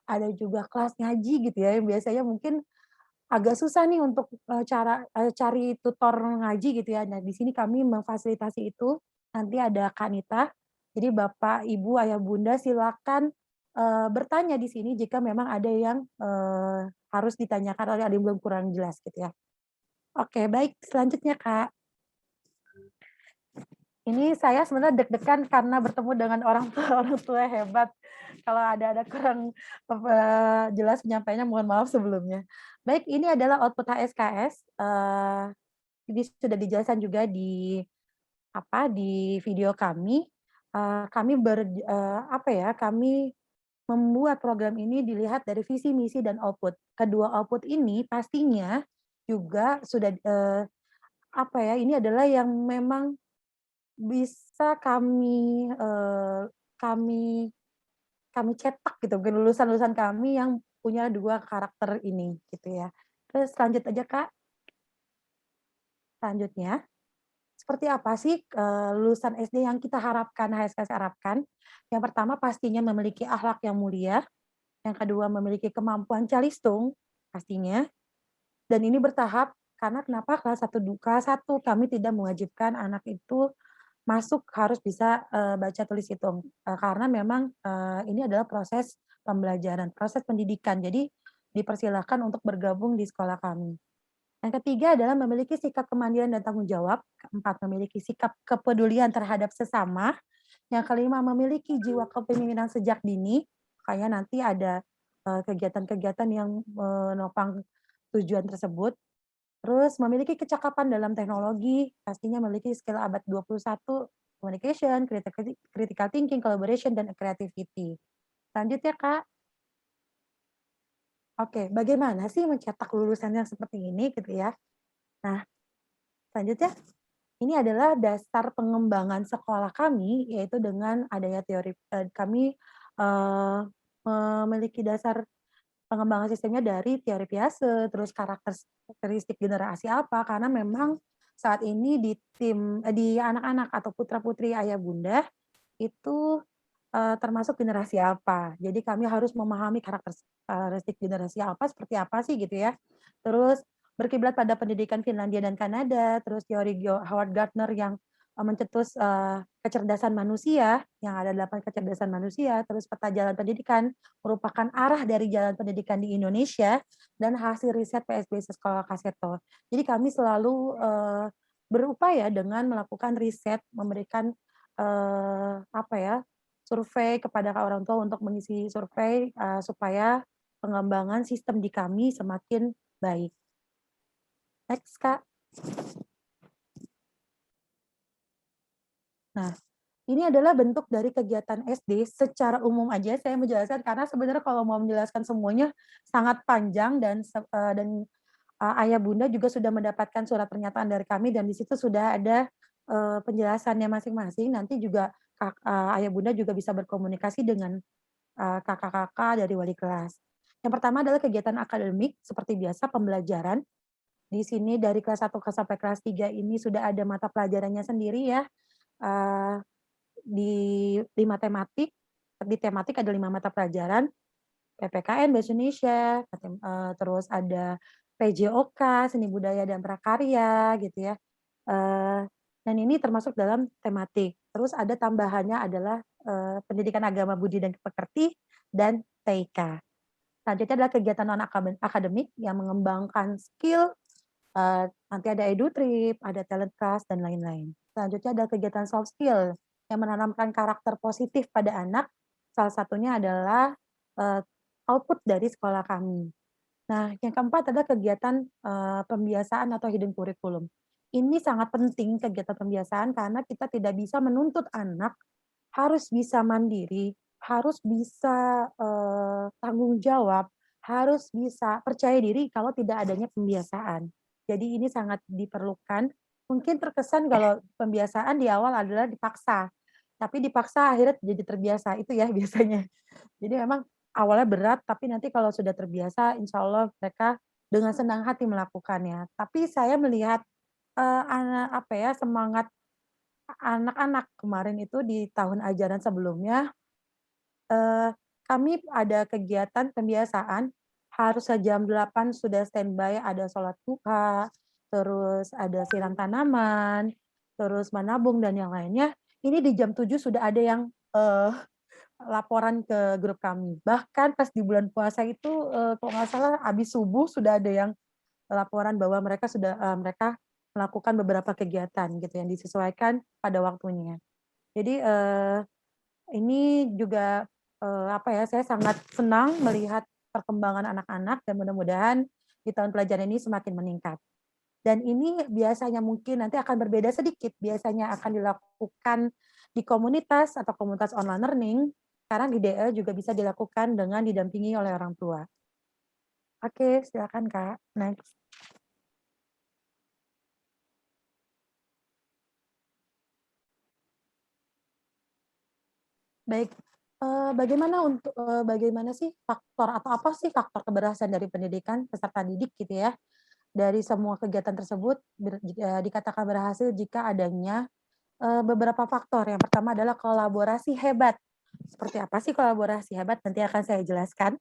Speaker 9: ada juga kelas ngaji gitu ya, yang biasanya mungkin agak susah nih untuk cari tutor ngaji gitu ya. Nah, di sini kami memfasilitasi itu. Nanti ada Kanita. Jadi Bapak, Ibu, Ayah, Bunda silakan bertanya di sini jika memang ada yang harus ditanyakan oleh ada yang belum kurang jelas gitu ya. Oke, baik. Selanjutnya, Kak. Ini saya sebenarnya deg-degan karena bertemu dengan orang tua hebat. Kalau ada kurang jelas penyampaiannya, mohon maaf sebelumnya. Baik, ini adalah output HSKS. Ini sudah dijelaskan juga di video kami. Kami membuat program ini dilihat dari visi, misi, dan output. Kedua output ini pastinya juga sudah ini adalah yang memang bisa kami cetak gitu, lulusan-lulusan kami yang punya dua karakter ini gitu ya. Terus lanjut aja Kak. Selanjutnya, seperti apa sih lulusan SD yang kita harapkan, HSKS harapkan? Yang pertama pastinya memiliki akhlak yang mulia, yang kedua memiliki kemampuan calistung pastinya, dan ini bertahap karena kenapa kelas 1 kami tidak mewajibkan anak itu masuk harus bisa baca tulis hitung karena memang ini adalah proses pembelajaran, proses pendidikan. Jadi dipersilakan untuk bergabung di sekolah kami. Yang ketiga adalah memiliki sikap kemandirian dan tanggung jawab. Keempat, memiliki sikap kepedulian terhadap sesama. Yang kelima, memiliki jiwa kepemimpinan sejak dini. Makanya nanti ada kegiatan-kegiatan yang menopang tujuan tersebut. Terus memiliki kecakapan dalam teknologi, pastinya memiliki skill abad 21, communication, critical thinking, collaboration, dan creativity. Lanjut ya, Kak. Oke, bagaimana sih mencetak lulusan yang seperti ini gitu ya. Nah, selanjutnya, ini adalah dasar pengembangan sekolah kami, yaitu dengan adanya teori, kami memiliki dasar pengembangan sistemnya dari teori Piaget, terus karakteristik generasi apa, karena memang saat ini di anak-anak atau putra-putri ayah bunda itu termasuk generasi apa. Jadi kami harus memahami karakteristik generasi apa, seperti apa sih gitu ya. Terus berkiblat pada pendidikan Finlandia dan Kanada, terus teori Howard Gardner yang mencetus kecerdasan manusia, yang ada 8 kecerdasan manusia, terus peta jalan pendidikan merupakan arah dari jalan pendidikan di Indonesia, dan hasil riset PSBS Sekolah Kaseto. Jadi kami selalu berupaya dengan melakukan riset, memberikan survei kepada orang tua untuk mengisi survei supaya pengembangan sistem di kami semakin baik. Next, Kak. Nah, ini adalah bentuk dari kegiatan SD secara umum aja saya menjelaskan, karena sebenarnya kalau mau menjelaskan semuanya sangat panjang, dan ayah bunda juga sudah mendapatkan surat pernyataan dari kami, dan di situ sudah ada penjelasannya masing-masing. Nanti juga ayah bunda juga bisa berkomunikasi dengan kakak-kakak dari wali kelas. Yang pertama adalah kegiatan akademik seperti biasa pembelajaran. Di sini dari kelas 1 sampai kelas 3 ini sudah ada mata pelajarannya sendiri ya. Di tematik ada 5 mata pelajaran, PPKN Bahasa Indonesia, terus ada PJOK Seni Budaya dan Prakarya gitu ya, dan ini termasuk dalam tematik. Terus ada tambahannya adalah pendidikan agama budi dan pekerti dan TIK. Selanjutnya adalah kegiatan non akademik yang mengembangkan skill, nanti ada edu trip, ada talent class, dan lain-lain. Selanjutnya ada kegiatan soft skill yang menanamkan karakter positif pada anak. Salah satunya adalah output dari sekolah kami. Nah, yang keempat adalah kegiatan pembiasaan atau hidden curriculum. ini sangat penting kegiatan pembiasaan karena kita tidak bisa menuntut anak harus bisa mandiri, harus bisa tanggung jawab, harus bisa percaya diri kalau tidak adanya pembiasaan. Jadi ini sangat diperlukan. Mungkin terkesan kalau pembiasaan di awal adalah dipaksa, tapi dipaksa akhirnya jadi terbiasa, itu ya biasanya. Jadi memang awalnya berat, tapi nanti kalau sudah terbiasa, insya Allah mereka dengan senang hati melakukannya. Tapi saya melihat semangat anak-anak kemarin itu di tahun ajaran sebelumnya, kami ada kegiatan pembiasaan, harus jam 8 sudah standby, ada sholat duha, terus ada siram tanaman, terus menabung dan yang lainnya. Ini di jam 7 sudah ada yang laporan ke grup kami. Bahkan pas di bulan puasa itu, kalau nggak salah habis subuh sudah ada yang laporan bahwa mereka melakukan beberapa kegiatan gitu yang disesuaikan pada waktunya. Jadi, ini juga, saya sangat senang melihat perkembangan anak-anak dan mudah-mudahan di tahun pelajaran ini semakin meningkat. Dan ini biasanya mungkin nanti akan berbeda sedikit, biasanya akan dilakukan di komunitas atau komunitas online learning, sekarang di DL juga bisa dilakukan dengan didampingi oleh orang tua. Oke, silakan Kak, next. Baik, bagaimana sih faktor atau apa sih faktor keberhasilan dari pendidikan peserta didik gitu ya? Dari semua kegiatan tersebut dikatakan berhasil jika adanya beberapa faktor. Yang pertama adalah kolaborasi hebat. Seperti apa sih kolaborasi hebat? Nanti akan saya jelaskan.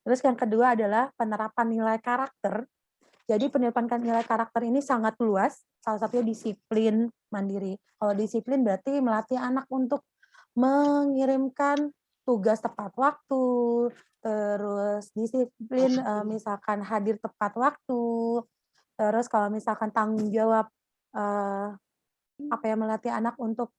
Speaker 9: Terus yang kedua adalah penerapan nilai karakter. Jadi penerapan nilai karakter ini sangat luas, salah satunya disiplin mandiri. Kalau disiplin berarti melatih anak untuk mengirimkan tugas tepat waktu, terus disiplin misalkan hadir tepat waktu, terus kalau misalkan tanggung jawab, melatih anak untuk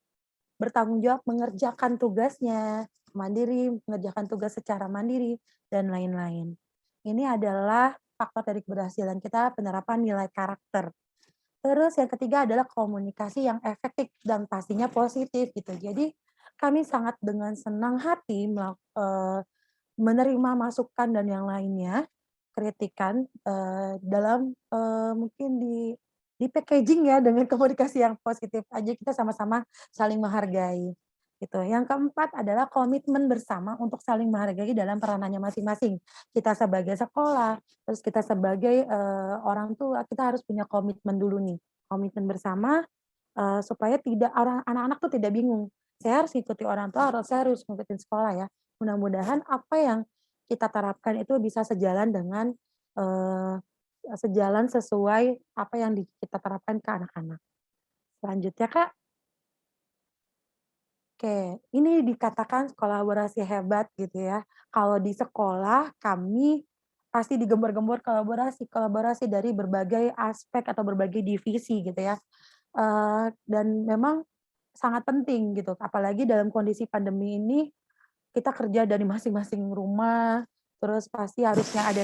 Speaker 9: bertanggung jawab mengerjakan tugasnya, mandiri, mengerjakan tugas secara mandiri, dan lain-lain. Ini adalah faktor dari keberhasilan kita penerapan nilai karakter. Terus yang ketiga adalah komunikasi yang efektif dan pastinya positif gitu. Jadi kami sangat dengan senang hati menerima masukan dan yang lainnya, kritikan dalam mungkin di packaging ya dengan komunikasi yang positif aja kita sama-sama saling menghargai gitu. Yang keempat adalah komitmen bersama untuk saling menghargai dalam peranannya masing-masing. Kita sebagai sekolah, terus kita sebagai orang tua, kita harus punya komitmen dulu nih, komitmen bersama supaya anak-anak tuh tidak bingung. Saya harus ikuti orang tua, saya harus ngikutin sekolah ya. Mudah-mudahan apa yang kita terapkan itu bisa sejalan dengan sejalan sesuai apa yang kita terapkan ke anak-anak. Selanjutnya Kak. Oke, ini dikatakan kolaborasi hebat gitu ya. Kalau di sekolah kami pasti digembar-gembor kolaborasi dari berbagai aspek atau berbagai divisi gitu ya. Dan memang sangat penting gitu, apalagi dalam kondisi pandemi ini kita kerja dari masing-masing rumah, terus pasti harusnya ada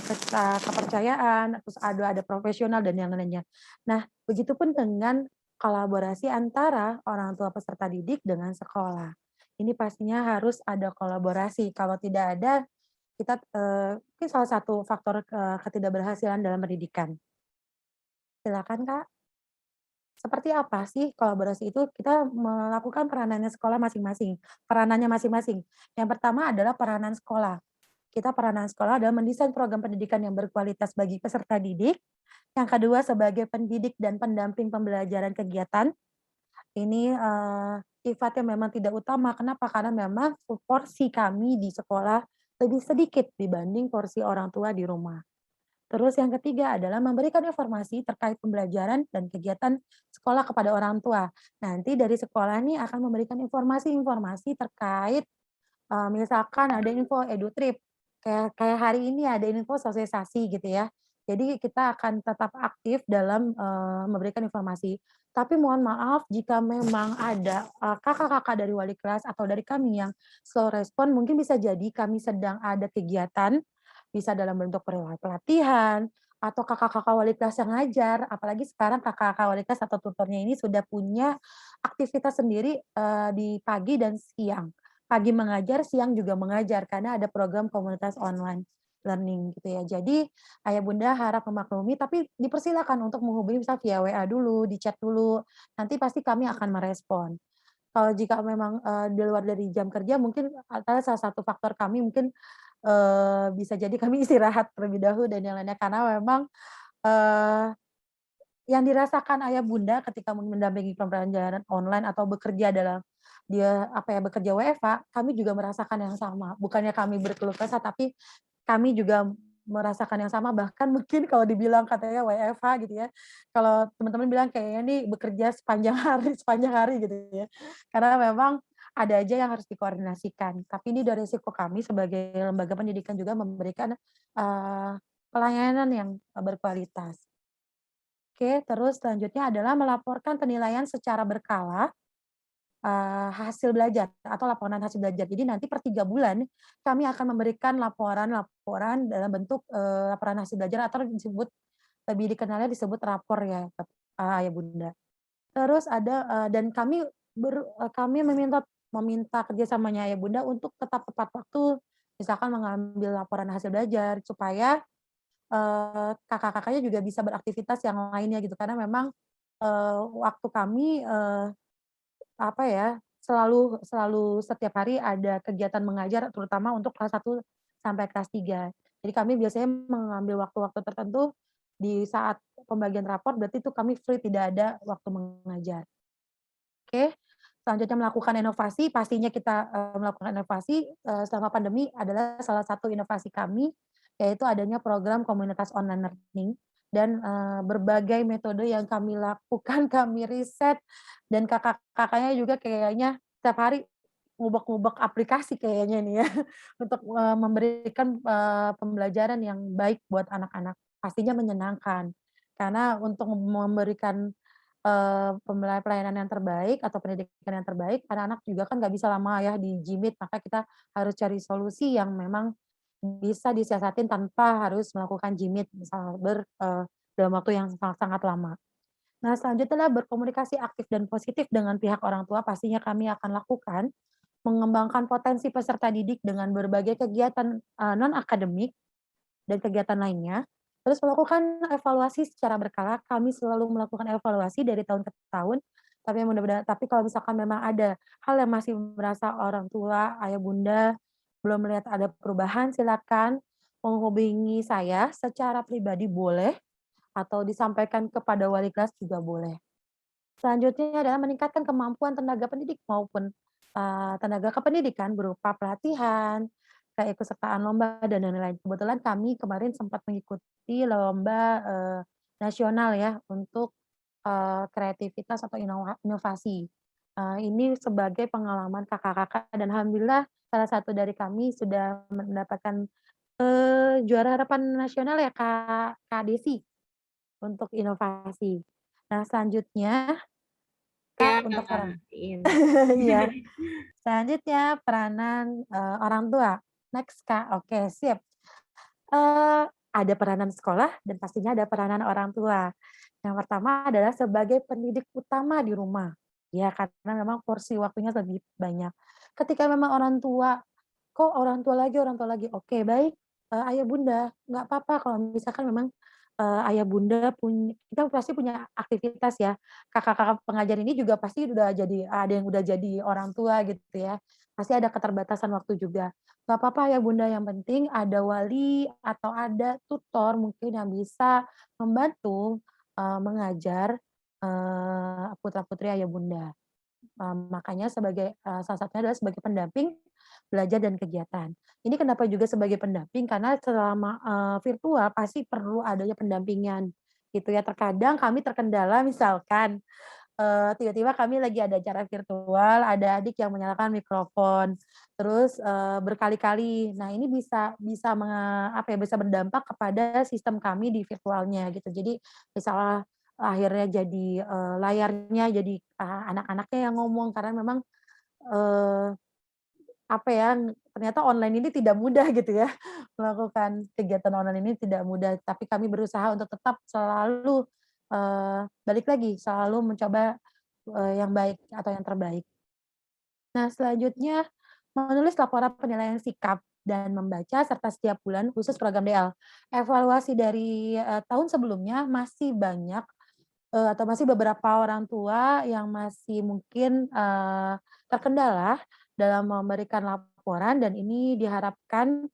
Speaker 9: kepercayaan, terus ada profesional dan yang lainnya. Nah, begitupun dengan kolaborasi antara orang tua peserta didik dengan sekolah. Ini pastinya harus ada kolaborasi. Kalau tidak ada, kita mungkin salah satu faktor ketidakberhasilan dalam pendidikan. Silakan Kak. Seperti apa sih kolaborasi itu? Kita melakukan peranannya sekolah masing-masing. Peranannya masing-masing. Yang pertama adalah peranan sekolah. Peranan sekolah adalah mendesain program pendidikan yang berkualitas bagi peserta didik. Yang kedua sebagai pendidik dan pendamping pembelajaran kegiatan. Ini sifatnya memang tidak utama. Kenapa? Karena memang porsi kami di sekolah lebih sedikit dibanding porsi orang tua di rumah. Terus yang ketiga adalah memberikan informasi terkait pembelajaran dan kegiatan sekolah kepada orang tua. Nanti dari sekolah ini akan memberikan informasi-informasi terkait misalkan ada info edutrip, kayak hari ini ada info sosialisasi gitu ya. Jadi kita akan tetap aktif dalam memberikan informasi. Tapi mohon maaf jika memang ada kakak-kakak dari wali kelas atau dari kami yang slow respon, mungkin bisa jadi kami sedang ada kegiatan, bisa dalam bentuk pelatihan, atau kakak-kakak wali kelas yang ngajar, apalagi sekarang kakak-kakak wali kelas atau tutornya ini sudah punya aktivitas sendiri, di pagi dan siang. Pagi mengajar, siang juga mengajar, karena ada program komunitas online learning gitu ya. Jadi ayah bunda harap memaklumi, tapi dipersilakan untuk menghubungi misal via WA dulu, di chat dulu, nanti pasti kami akan merespon. Kalau jika memang, di luar dari jam kerja mungkin adalah salah satu faktor kami mungkin, bisa jadi kami istirahat terlebih dahulu dan yang lainnya, karena memang, eee, yang dirasakan ayah bunda ketika mendampingi pembelajaran online atau bekerja dalam dia, apa ya, bekerja WFH, kami juga merasakan yang sama. Bukannya kami berkeluh kesah, tapi kami juga merasakan yang sama, bahkan mungkin kalau dibilang katanya WFH gitu ya, kalau teman-teman bilang kayaknya nih bekerja sepanjang hari sepanjang hari gitu ya. Karena memang ada aja yang harus dikoordinasikan, tapi ini dari risiko kami sebagai lembaga pendidikan juga memberikan, pelayanan yang, berkualitas. Oke, terus selanjutnya adalah melaporkan penilaian secara berkala, hasil belajar atau laporan hasil belajar. Jadi nanti per 3 bulan kami akan memberikan laporan-laporan dalam bentuk, laporan hasil belajar atau disebut lebih dikenalnya disebut rapor ya, ayah bunda. Terus ada, dan kami meminta meminta kerjasamanya ayah bunda untuk tetap tepat waktu, misalkan mengambil laporan hasil belajar supaya, kakak-kakaknya juga bisa beraktivitas yang lainnya gitu. Karena memang, waktu kami, apa ya, selalu selalu setiap hari ada kegiatan mengajar terutama untuk kelas 1 sampai kelas 3. Jadi kami biasanya mengambil waktu-waktu tertentu di saat pembagian rapor, berarti itu kami free, tidak ada waktu mengajar. Oke, selanjutnya melakukan inovasi, pastinya kita, melakukan inovasi, selama pandemi adalah salah satu inovasi kami, yaitu adanya program komunitas online learning dan, berbagai metode yang kami lakukan, kami riset, dan kakak-kakaknya juga kayaknya setiap hari ngubek-ngubek aplikasi kayaknya nih ya, untuk, memberikan, pembelajaran yang baik buat anak-anak. Pastinya menyenangkan, karena untuk memberikan pelayanan yang terbaik atau pendidikan yang terbaik, anak-anak juga kan nggak bisa lama ya di Jimit, maka kita harus cari solusi yang memang bisa disiasatin tanpa harus melakukan Jimit, misal dalam waktu yang sangat-sangat lama. Nah, selanjutnya adalah berkomunikasi aktif dan positif dengan pihak orang tua, pastinya kami akan lakukan, mengembangkan potensi peserta didik dengan berbagai kegiatan, non-akademik dan kegiatan lainnya. Terus melakukan evaluasi secara berkala, kami selalu melakukan evaluasi dari tahun ke tahun, tapi kalau misalkan memang ada hal yang masih merasa orang tua, ayah bunda belum melihat ada perubahan, silakan menghubungi saya secara pribadi boleh, atau disampaikan kepada wali kelas juga boleh. Selanjutnya adalah meningkatkan kemampuan tenaga pendidik maupun, tenaga kependidikan berupa pelatihan, keikutsertaan lomba, dan lain-lain. Kebetulan kami kemarin sempat mengikuti lomba, nasional ya untuk, kreativitas atau inovasi. Ini sebagai pengalaman kakak-kakak dan alhamdulillah salah satu dari kami sudah mendapatkan, juara harapan nasional ya Kak Desi, untuk inovasi. Nah selanjutnya
Speaker 12: Ya,
Speaker 9: Kak, untuk
Speaker 12: Kak.
Speaker 9: iya. Selanjutnya peranan, orang tua. Next, Kak. Oke, sip. Ada peranan sekolah dan pastinya ada peranan orang tua. Yang pertama adalah sebagai pendidik utama di rumah. Ya, karena memang porsi waktunya lebih banyak. Ketika memang orang tua, "Kok orang tua lagi?" Oke, baik, ayah bunda, nggak apa-apa kalau misalkan memang, ayah bunda kita pasti punya aktivitas ya. Kakak-kakak pengajar ini juga pasti udah jadi ada yang udah jadi orang tua gitu ya. Pasti ada keterbatasan waktu juga. Nggak apa-apa ya bunda, yang penting ada wali atau ada tutor mungkin yang bisa membantu, mengajar, putra-putri ayah bunda. Makanya sebagai, salah satunya adalah sebagai pendamping belajar dan kegiatan. Ini kenapa juga sebagai pendamping, karena selama, virtual pasti perlu adanya pendampingan, gitu ya. Terkadang kami terkendala misalkan, tiba-tiba kami lagi ada acara virtual, ada adik yang menyalakan mikrofon, terus, berkali-kali. Nah, ini bisa bisa apa ya, bisa berdampak kepada sistem kami di virtualnya gitu. Jadi misalnya akhirnya jadi, layarnya jadi, anak-anaknya yang ngomong karena memang, eee apa ya, ternyata online ini tidak mudah gitu ya, melakukan kegiatan online ini tidak mudah, tapi kami berusaha untuk tetap selalu, balik lagi, selalu mencoba, yang baik atau yang terbaik. Nah, selanjutnya menulis laporan penilaian sikap dan membaca serta setiap bulan khusus program DL. Evaluasi dari, tahun sebelumnya masih banyak, atau masih beberapa orang tua yang masih mungkin, terkendala dalam memberikan laporan dan ini diharapkan,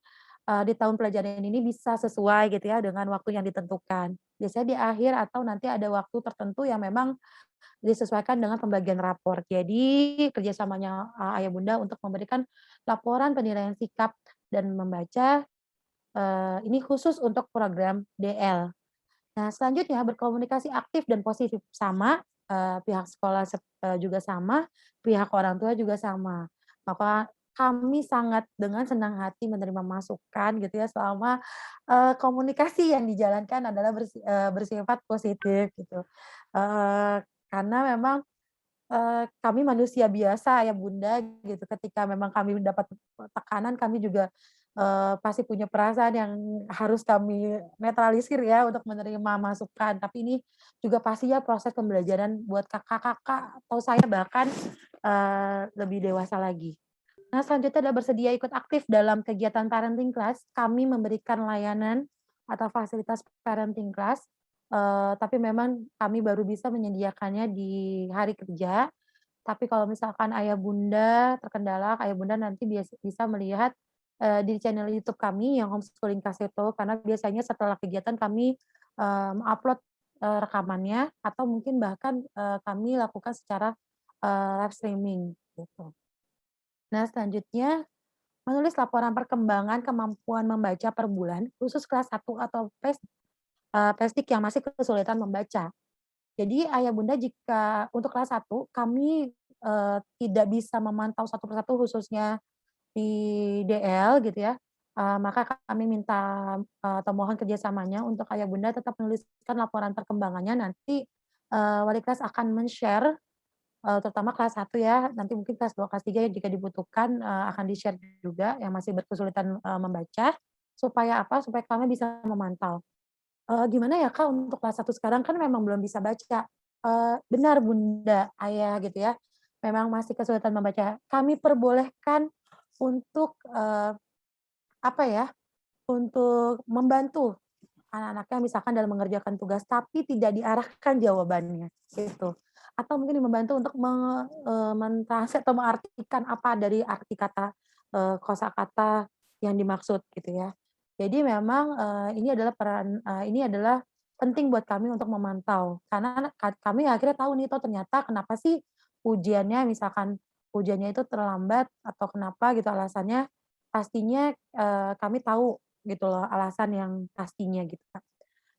Speaker 9: di tahun pelajaran ini bisa sesuai gitu ya dengan waktu yang ditentukan. Biasanya di akhir atau nanti ada waktu tertentu yang memang disesuaikan dengan pembagian rapor. Jadi kerjasamanya ayah bunda untuk memberikan laporan penilaian sikap dan membaca, ini khusus untuk program DL. Nah selanjutnya berkomunikasi aktif dan positif sama, pihak sekolah juga sama, pihak orang tua juga sama. Maka kami sangat dengan senang hati menerima masukan gitu ya selama, komunikasi yang dijalankan adalah bersifat positif gitu. Eee, karena memang, kami manusia biasa ya Bunda gitu, ketika memang kami mendapat tekanan kami juga, pasti punya perasaan yang harus kami netralisir ya untuk menerima masukan. Tapi ini juga pastinya proses pembelajaran buat kakak-kakak atau saya bahkan, lebih dewasa lagi. Nah selanjutnya adalah bersedia ikut aktif dalam kegiatan parenting class, kami memberikan layanan atau fasilitas parenting class, tapi memang kami baru bisa menyediakannya di hari kerja. Tapi kalau misalkan ayah bunda terkendala, ayah bunda nanti bisa melihat, di channel YouTube kami yang Homeschooling Kaseto, karena biasanya setelah kegiatan kami, upload, rekamannya atau mungkin bahkan, kami lakukan secara, live streaming gitu. Nah selanjutnya menulis laporan perkembangan kemampuan membaca per bulan khusus kelas 1 atau PESDIK yang masih kesulitan membaca. Jadi ayah bunda jika untuk kelas 1 kami, tidak bisa memantau satu persatu khususnya di DL gitu ya, maka kami minta, atau mohon kerjasamanya untuk ayah bunda tetap menuliskan laporan perkembangannya nanti, wali kelas akan men-share, terutama kelas 1 ya, nanti mungkin kelas 2, kelas 3 ya jika dibutuhkan, akan di-share juga yang masih berkesulitan, membaca, supaya apa, supaya kami bisa memantau. Gimana ya Kak untuk kelas 1 sekarang kan memang belum bisa baca, benar Bunda, Ayah gitu ya, memang masih kesulitan membaca. Kami perbolehkan untuk, apa ya, untuk membantu anak-anaknya misalkan dalam mengerjakan tugas, tapi tidak diarahkan jawabannya, gitu. Atau mungkin membantu untuk mentranslate atau mengartikan apa dari arti kata, kosakata yang dimaksud gitu ya. Jadi memang, ini adalah penting buat kami untuk memantau, karena kami akhirnya tahu nih, ternyata kenapa sih ujiannya misalkan ujiannya itu terlambat atau kenapa gitu alasannya, pastinya, kami tahu gitu loh alasan yang pastinya gitu, Kak.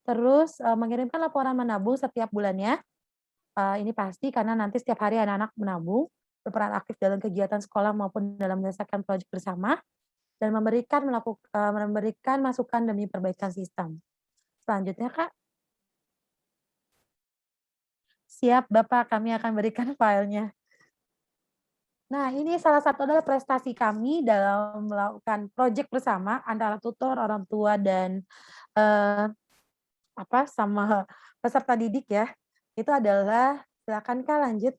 Speaker 9: Terus, mengirimkan laporan menabung setiap bulannya, ini pasti karena nanti setiap hari anak-anak menabung, berperan aktif dalam kegiatan sekolah maupun dalam menyelesaikan proyek bersama, dan memberikan masukan demi perbaikan sistem. Selanjutnya, Kak. Siap Bapak, kami akan berikan filenya. Nah, ini salah satu adalah prestasi kami dalam melakukan proyek bersama antara tutor, orang tua, dan, eee, sama peserta didik ya. Itu adalah silakan Kak lanjut,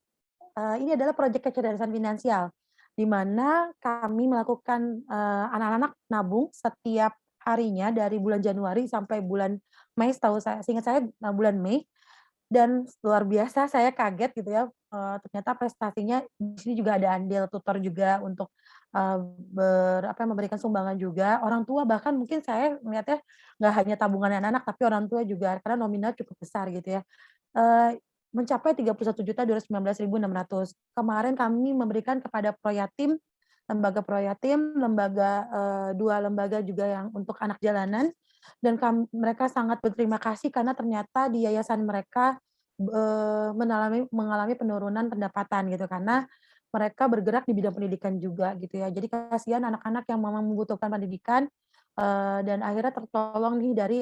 Speaker 9: ini adalah proyek kecerdasan finansial, di mana kami melakukan, anak-anak nabung setiap harinya dari bulan Januari sampai bulan Mei, seingat saya, bulan Mei. Dan luar biasa saya kaget gitu ya, ternyata prestasinya di sini juga ada andil tutor juga untuk, memberikan sumbangan juga, orang tua bahkan mungkin saya melihatnya nggak hanya tabungan anak-anak, tapi orang tua juga karena nominal cukup besar gitu ya, mencapai 31.219.600. Kemarin kami memberikan kepada Proyatim, lembaga Proyatim, 2 lembaga juga yang untuk anak jalanan, dan mereka sangat berterima kasih karena ternyata di yayasan mereka, mengalami penurunan pendapatan gitu, karena mereka bergerak di bidang pendidikan juga gitu ya. Jadi kasihan anak-anak yang memang membutuhkan pendidikan, dan akhirnya tertolong nih dari,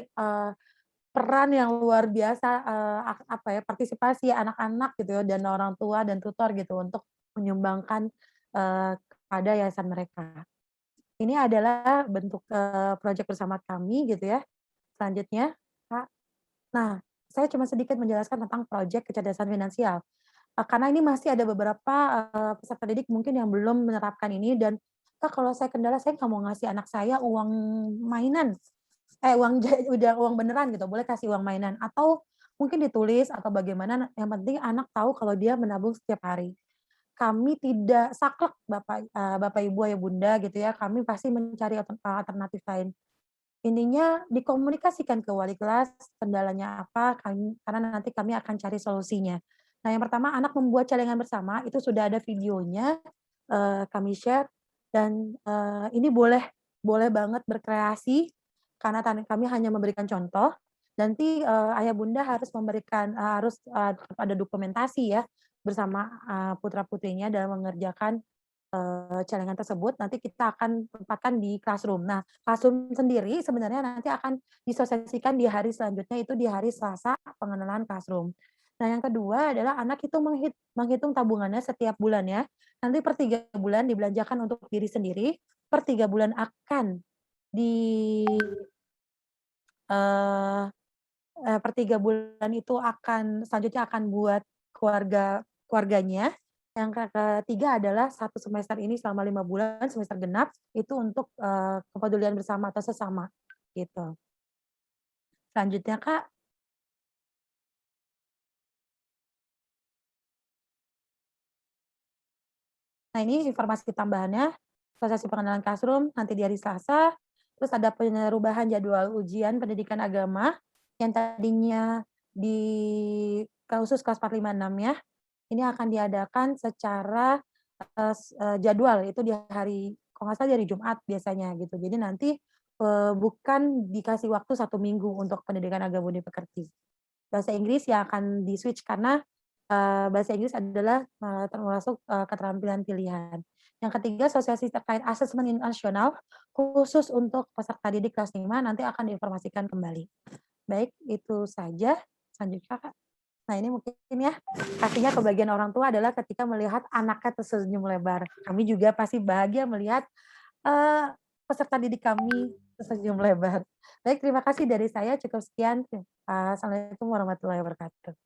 Speaker 9: peran yang luar biasa, partisipasi anak-anak gitu ya dan orang tua dan tutor gitu untuk menyumbangkan, kepada yayasan mereka. Ini adalah bentuk proyek bersama kami gitu ya. Selanjutnya, Kak. Nah, saya cuma sedikit menjelaskan tentang proyek kecerdasan finansial. Karena ini masih ada beberapa peserta didik mungkin yang belum menerapkan ini dan Kak, kalau saya kendala saya nggak mau ngasih anak saya uang mainan, udah uang beneran gitu, boleh kasih uang mainan atau mungkin ditulis atau bagaimana, yang penting anak tahu kalau dia menabung setiap hari. Kami tidak saklek Bapak Ibu, Ayah Bunda gitu ya, kami pasti mencari alternatif lain. Intinya dikomunikasikan ke wali kelas, kendalanya apa, karena nanti kami akan cari solusinya. Nah, yang pertama anak membuat celengan bersama, itu sudah ada videonya, kami share dan, ini boleh banget berkreasi, karena kami hanya memberikan contoh. Nanti, ayah bunda harus memberikan harus, tetap ada dokumentasi ya, bersama, putra-putrinya dalam mengerjakan, celengan tersebut, nanti kita akan tempatkan di classroom. Nah, classroom sendiri sebenarnya nanti akan disosialisasikan di hari selanjutnya, itu di hari Selasa, pengenalan classroom. Nah, yang kedua adalah anak itu menghitung tabungannya setiap bulannya, nanti per 3 bulan dibelanjakan untuk diri sendiri, per 3 bulan akan di eee per 3 bulan itu selanjutnya akan buat keluarganya. Yang ketiga adalah 1 semester ini selama 5 bulan, semester genap, itu untuk, kepedulian bersama atau sesama, gitu. Selanjutnya, Kak. Nah, ini informasi tambahannya, sosialisasi pengenalan classroom nanti di hari Selasa, terus ada perubahan jadwal ujian pendidikan agama, yang tadinya di khusus kelas 4, 5, 6 ya, ini akan diadakan secara, jadwal, itu di hari kalau nggak salah di hari Jumat biasanya gitu. Jadi nanti, bukan dikasih waktu 1 minggu untuk pendidikan agama budi pekerti. Bahasa Inggris yang akan di-switch karena, bahasa Inggris adalah, termasuk, keterampilan pilihan. Yang ketiga, sosialisasi terkait asesmen nasional, khusus untuk peserta didik kelas 5 nanti akan diinformasikan kembali. Baik, itu saja. Selanjutnya, Kak. Nah, ini mungkin ya, pastinya kebahagiaan orang tua adalah ketika melihat anaknya tersenyum lebar. Kami juga pasti bahagia melihat, peserta didik kami tersenyum lebar. Baik, terima kasih dari saya, cukup sekian. Assalamualaikum warahmatullahi wabarakatuh.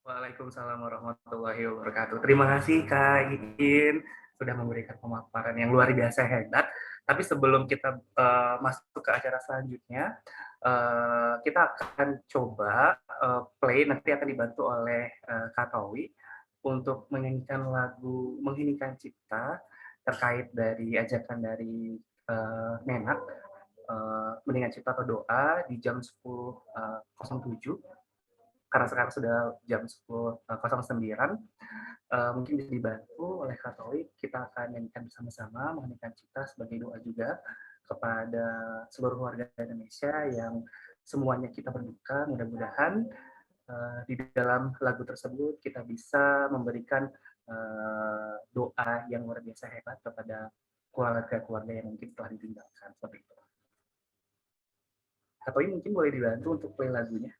Speaker 5: Waalaikumsalam warahmatullahi wabarakatuh. Terima kasih Kak Iin sudah memberikan pemaparan yang luar biasa hebat. Tapi sebelum kita masuk ke acara selanjutnya, kita akan coba play, nanti akan dibantu oleh Kak Towi untuk menyanyikan lagu Mengheningkan Cipta terkait dari ajakan dari Menak, Mendingan Cipta atau Doa di jam 10.07. Karena sekarang sudah jam 10.09, mungkin bisa dibantu oleh Katolik, kita akan nyanyikan bersama-sama Mengheningkan Cipta sebagai doa juga kepada seluruh warga Indonesia yang semuanya kita berduka. Mudah-mudahan di dalam lagu tersebut kita bisa memberikan doa yang luar biasa hebat kepada keluarga-keluarga yang mungkin telah ditinggalkan. Seperti itu. Katolik mungkin boleh dibantu untuk play lagunya.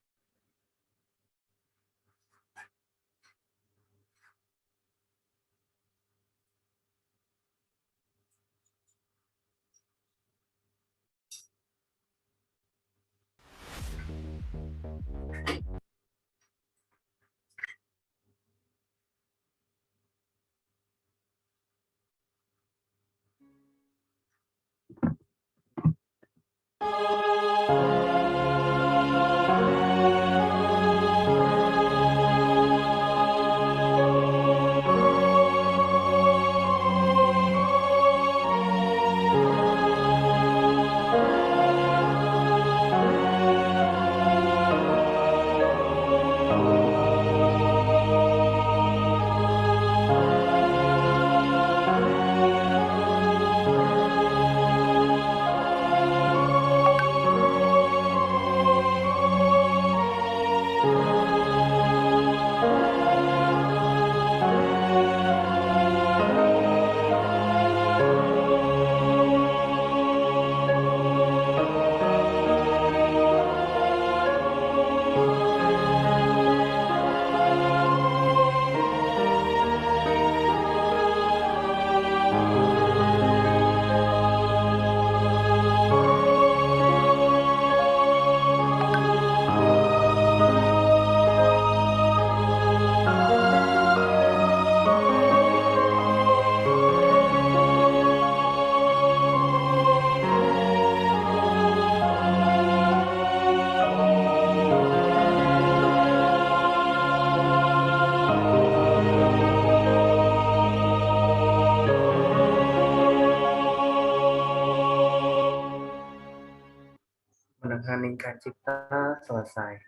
Speaker 5: Mengeningkan cipta selesai.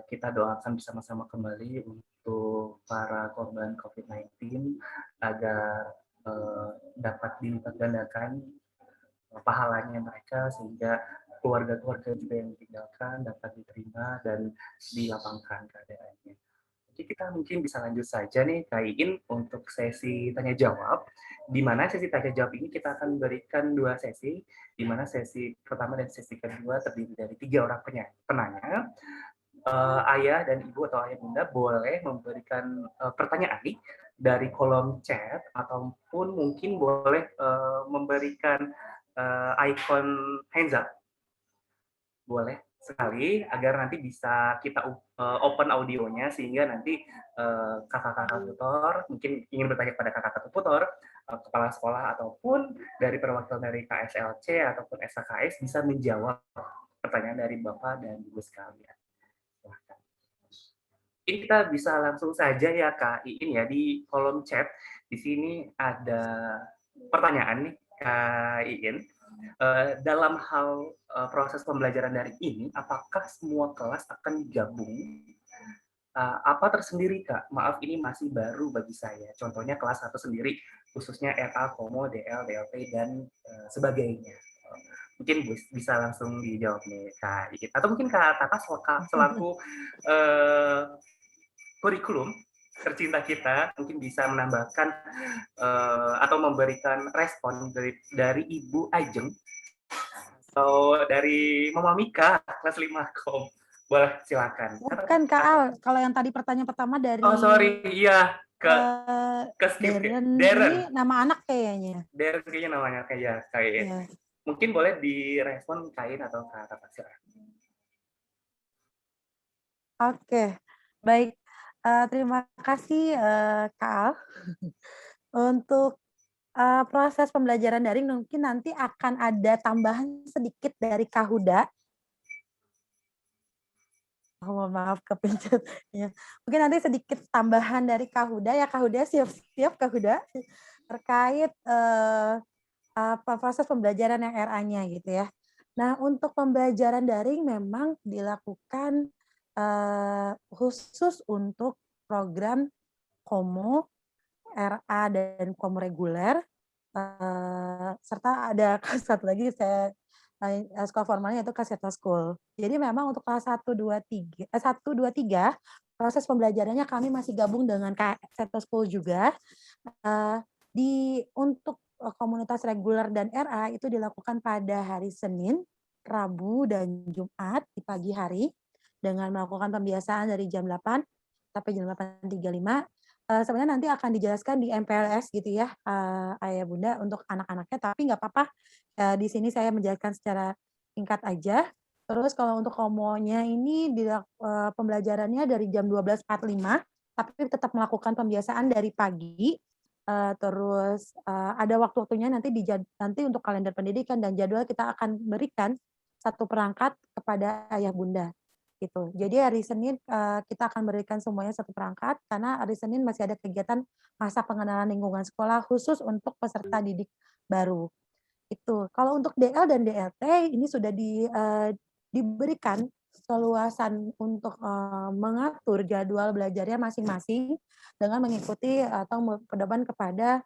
Speaker 5: Kita doakan bersama-sama kembali untuk para korban COVID-19 agar dapat dilipat gandakan pahalanya mereka sehingga keluarga-keluarga juga yang ditinggalkan dapat diterima dan dilapangkan keadaannya. Oke, kita mungkin bisa lanjut saja nih Kak Iin untuk sesi tanya jawab. Di mana sesi tanya jawab ini kita akan berikan 2 sesi, di mana sesi pertama dan sesi kedua terdiri dari 3 orang penanya. Ayah dan ibu atau ayah bunda boleh memberikan pertanyaan nih dari kolom chat ataupun mungkin boleh memberikan icon hands up. Boleh sekali agar nanti bisa kita open audionya sehingga nanti kakak-kakak tutor mungkin ingin bertanya kepada kakak-kakak tutor, kepala sekolah ataupun dari perwakilan dari KSLC ataupun SKKS bisa menjawab pertanyaan dari Bapak dan Ibu sekalian. Silahkan. Ini kita bisa langsung saja ya Kak Iin ya di kolom chat. Di sini ada pertanyaan nih Kak Iin. Dalam hal proses pembelajaran daring ini, apakah semua kelas akan digabung? Apa tersendiri Kak? Maaf ini masih baru bagi saya. Contohnya kelas 1 sendiri, khususnya RA, Komo, DL, DLT, dan sebagainya. Mungkin bisa langsung dijawab nih Kak Iin. Atau mungkin Kak Tata selaku kurikulum tercinta kita mungkin bisa menambahkan atau memberikan respon dari Ibu Ajeng atau dari Mama Mika kelas 5 kom. Boleh silakan.
Speaker 9: Bukan Kak Al, kalau yang tadi pertanyaan pertama dari
Speaker 5: Oh sorry, iya ke skip
Speaker 9: Darren.
Speaker 5: Darren.
Speaker 9: Ini nama anak kayaknya.
Speaker 5: Darren kayaknya namanya kayak Kain.
Speaker 9: Iya.
Speaker 5: Mungkin boleh direspon Kain atau Kak Tata silakan.
Speaker 9: Oke, baik. Terima kasih Kak Al. Untuk proses pembelajaran daring mungkin nanti akan ada tambahan sedikit dari Kak Huda. Oh, maaf kepencet. Ya. Mungkin nanti sedikit tambahan dari Kak Huda ya. Kak Huda siap-siap Kak Huda terkait proses pembelajaran yang RA-nya gitu ya. Nah, untuk pembelajaran daring memang dilakukan khusus untuk program Komo, RA dan Komo reguler, serta ada satu lagi sekolah formalnya yaitu Kaseto School. Jadi memang untuk kelas 1, 2, 3 proses pembelajarannya kami masih gabung dengan Kaseto School juga. Untuk komunitas reguler dan RA itu dilakukan pada hari Senin, Rabu, dan Jumat di pagi hari dengan melakukan pembiasaan dari jam 8 sampai jam 8.35. Sebenarnya nanti akan dijelaskan di MPLS gitu ya, Ayah Bunda untuk anak-anaknya, tapi nggak apa-apa. Di sini saya menjelaskan secara singkat aja. Terus kalau untuk komonya ini pembelajarannya dari jam 12.45, tapi tetap melakukan pembiasaan dari pagi. Terus ada waktu-waktunya nanti untuk kalender pendidikan dan jadwal kita akan berikan satu perangkat kepada Ayah Bunda. Gitu. Jadi hari Senin kita akan berikan semuanya satu perangkat karena hari Senin masih ada kegiatan masa pengenalan lingkungan sekolah khusus untuk peserta didik baru. Itu. Kalau untuk DL dan DLT ini sudah diberikan keluasan untuk mengatur jadwal belajarnya masing-masing dengan mengikuti atau pedoman kepada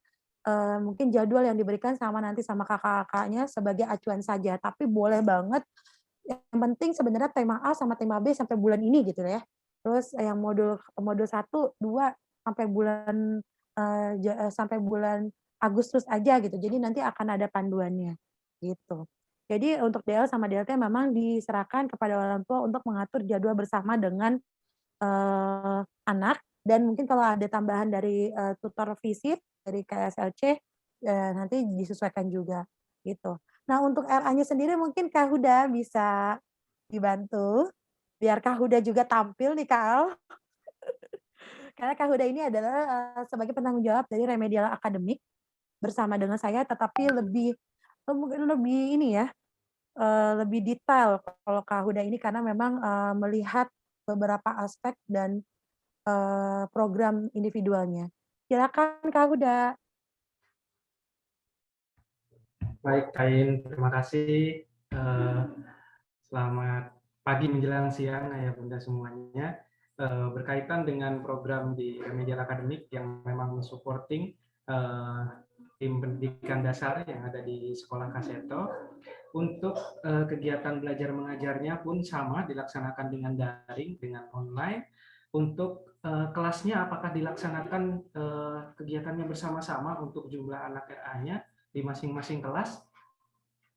Speaker 9: mungkin jadwal yang diberikan nanti sama kakak-kakaknya sebagai acuan saja. Tapi boleh banget. Yang penting sebenarnya tema A sama tema B sampai bulan ini gitu ya. Terus yang modul 1, 2 sampai bulan Agustus aja gitu. Jadi nanti akan ada panduannya gitu. Jadi untuk DL sama DLT memang diserahkan kepada orang tua untuk mengatur jadwal bersama dengan anak dan mungkin kalau ada tambahan dari tutor visit dari KSLC nanti disesuaikan juga gitu. Nah, untuk RA-nya sendiri mungkin Kak Huda bisa dibantu, biar Kak Huda juga tampil nih Kak Al. Karena Kak Huda ini adalah sebagai penanggung jawab dari remedial akademik bersama dengan saya, tetapi lebih ini ya, lebih detail kalau Kak Huda ini karena memang melihat beberapa aspek dan program individualnya. Silakan Kak Huda.
Speaker 16: Baik, Kain, terima kasih. Selamat pagi menjelang siang Ayah Bunda semuanya. Berkaitan dengan program di Remedial Academic yang memang supporting tim pendidikan dasar yang ada di Sekolah Kaseto. Untuk kegiatan belajar mengajarnya pun sama, dilaksanakan dengan daring, dengan online. Untuk kelasnya apakah dilaksanakan kegiatannya bersama-sama untuk jumlah anak-anaknya di masing-masing kelas,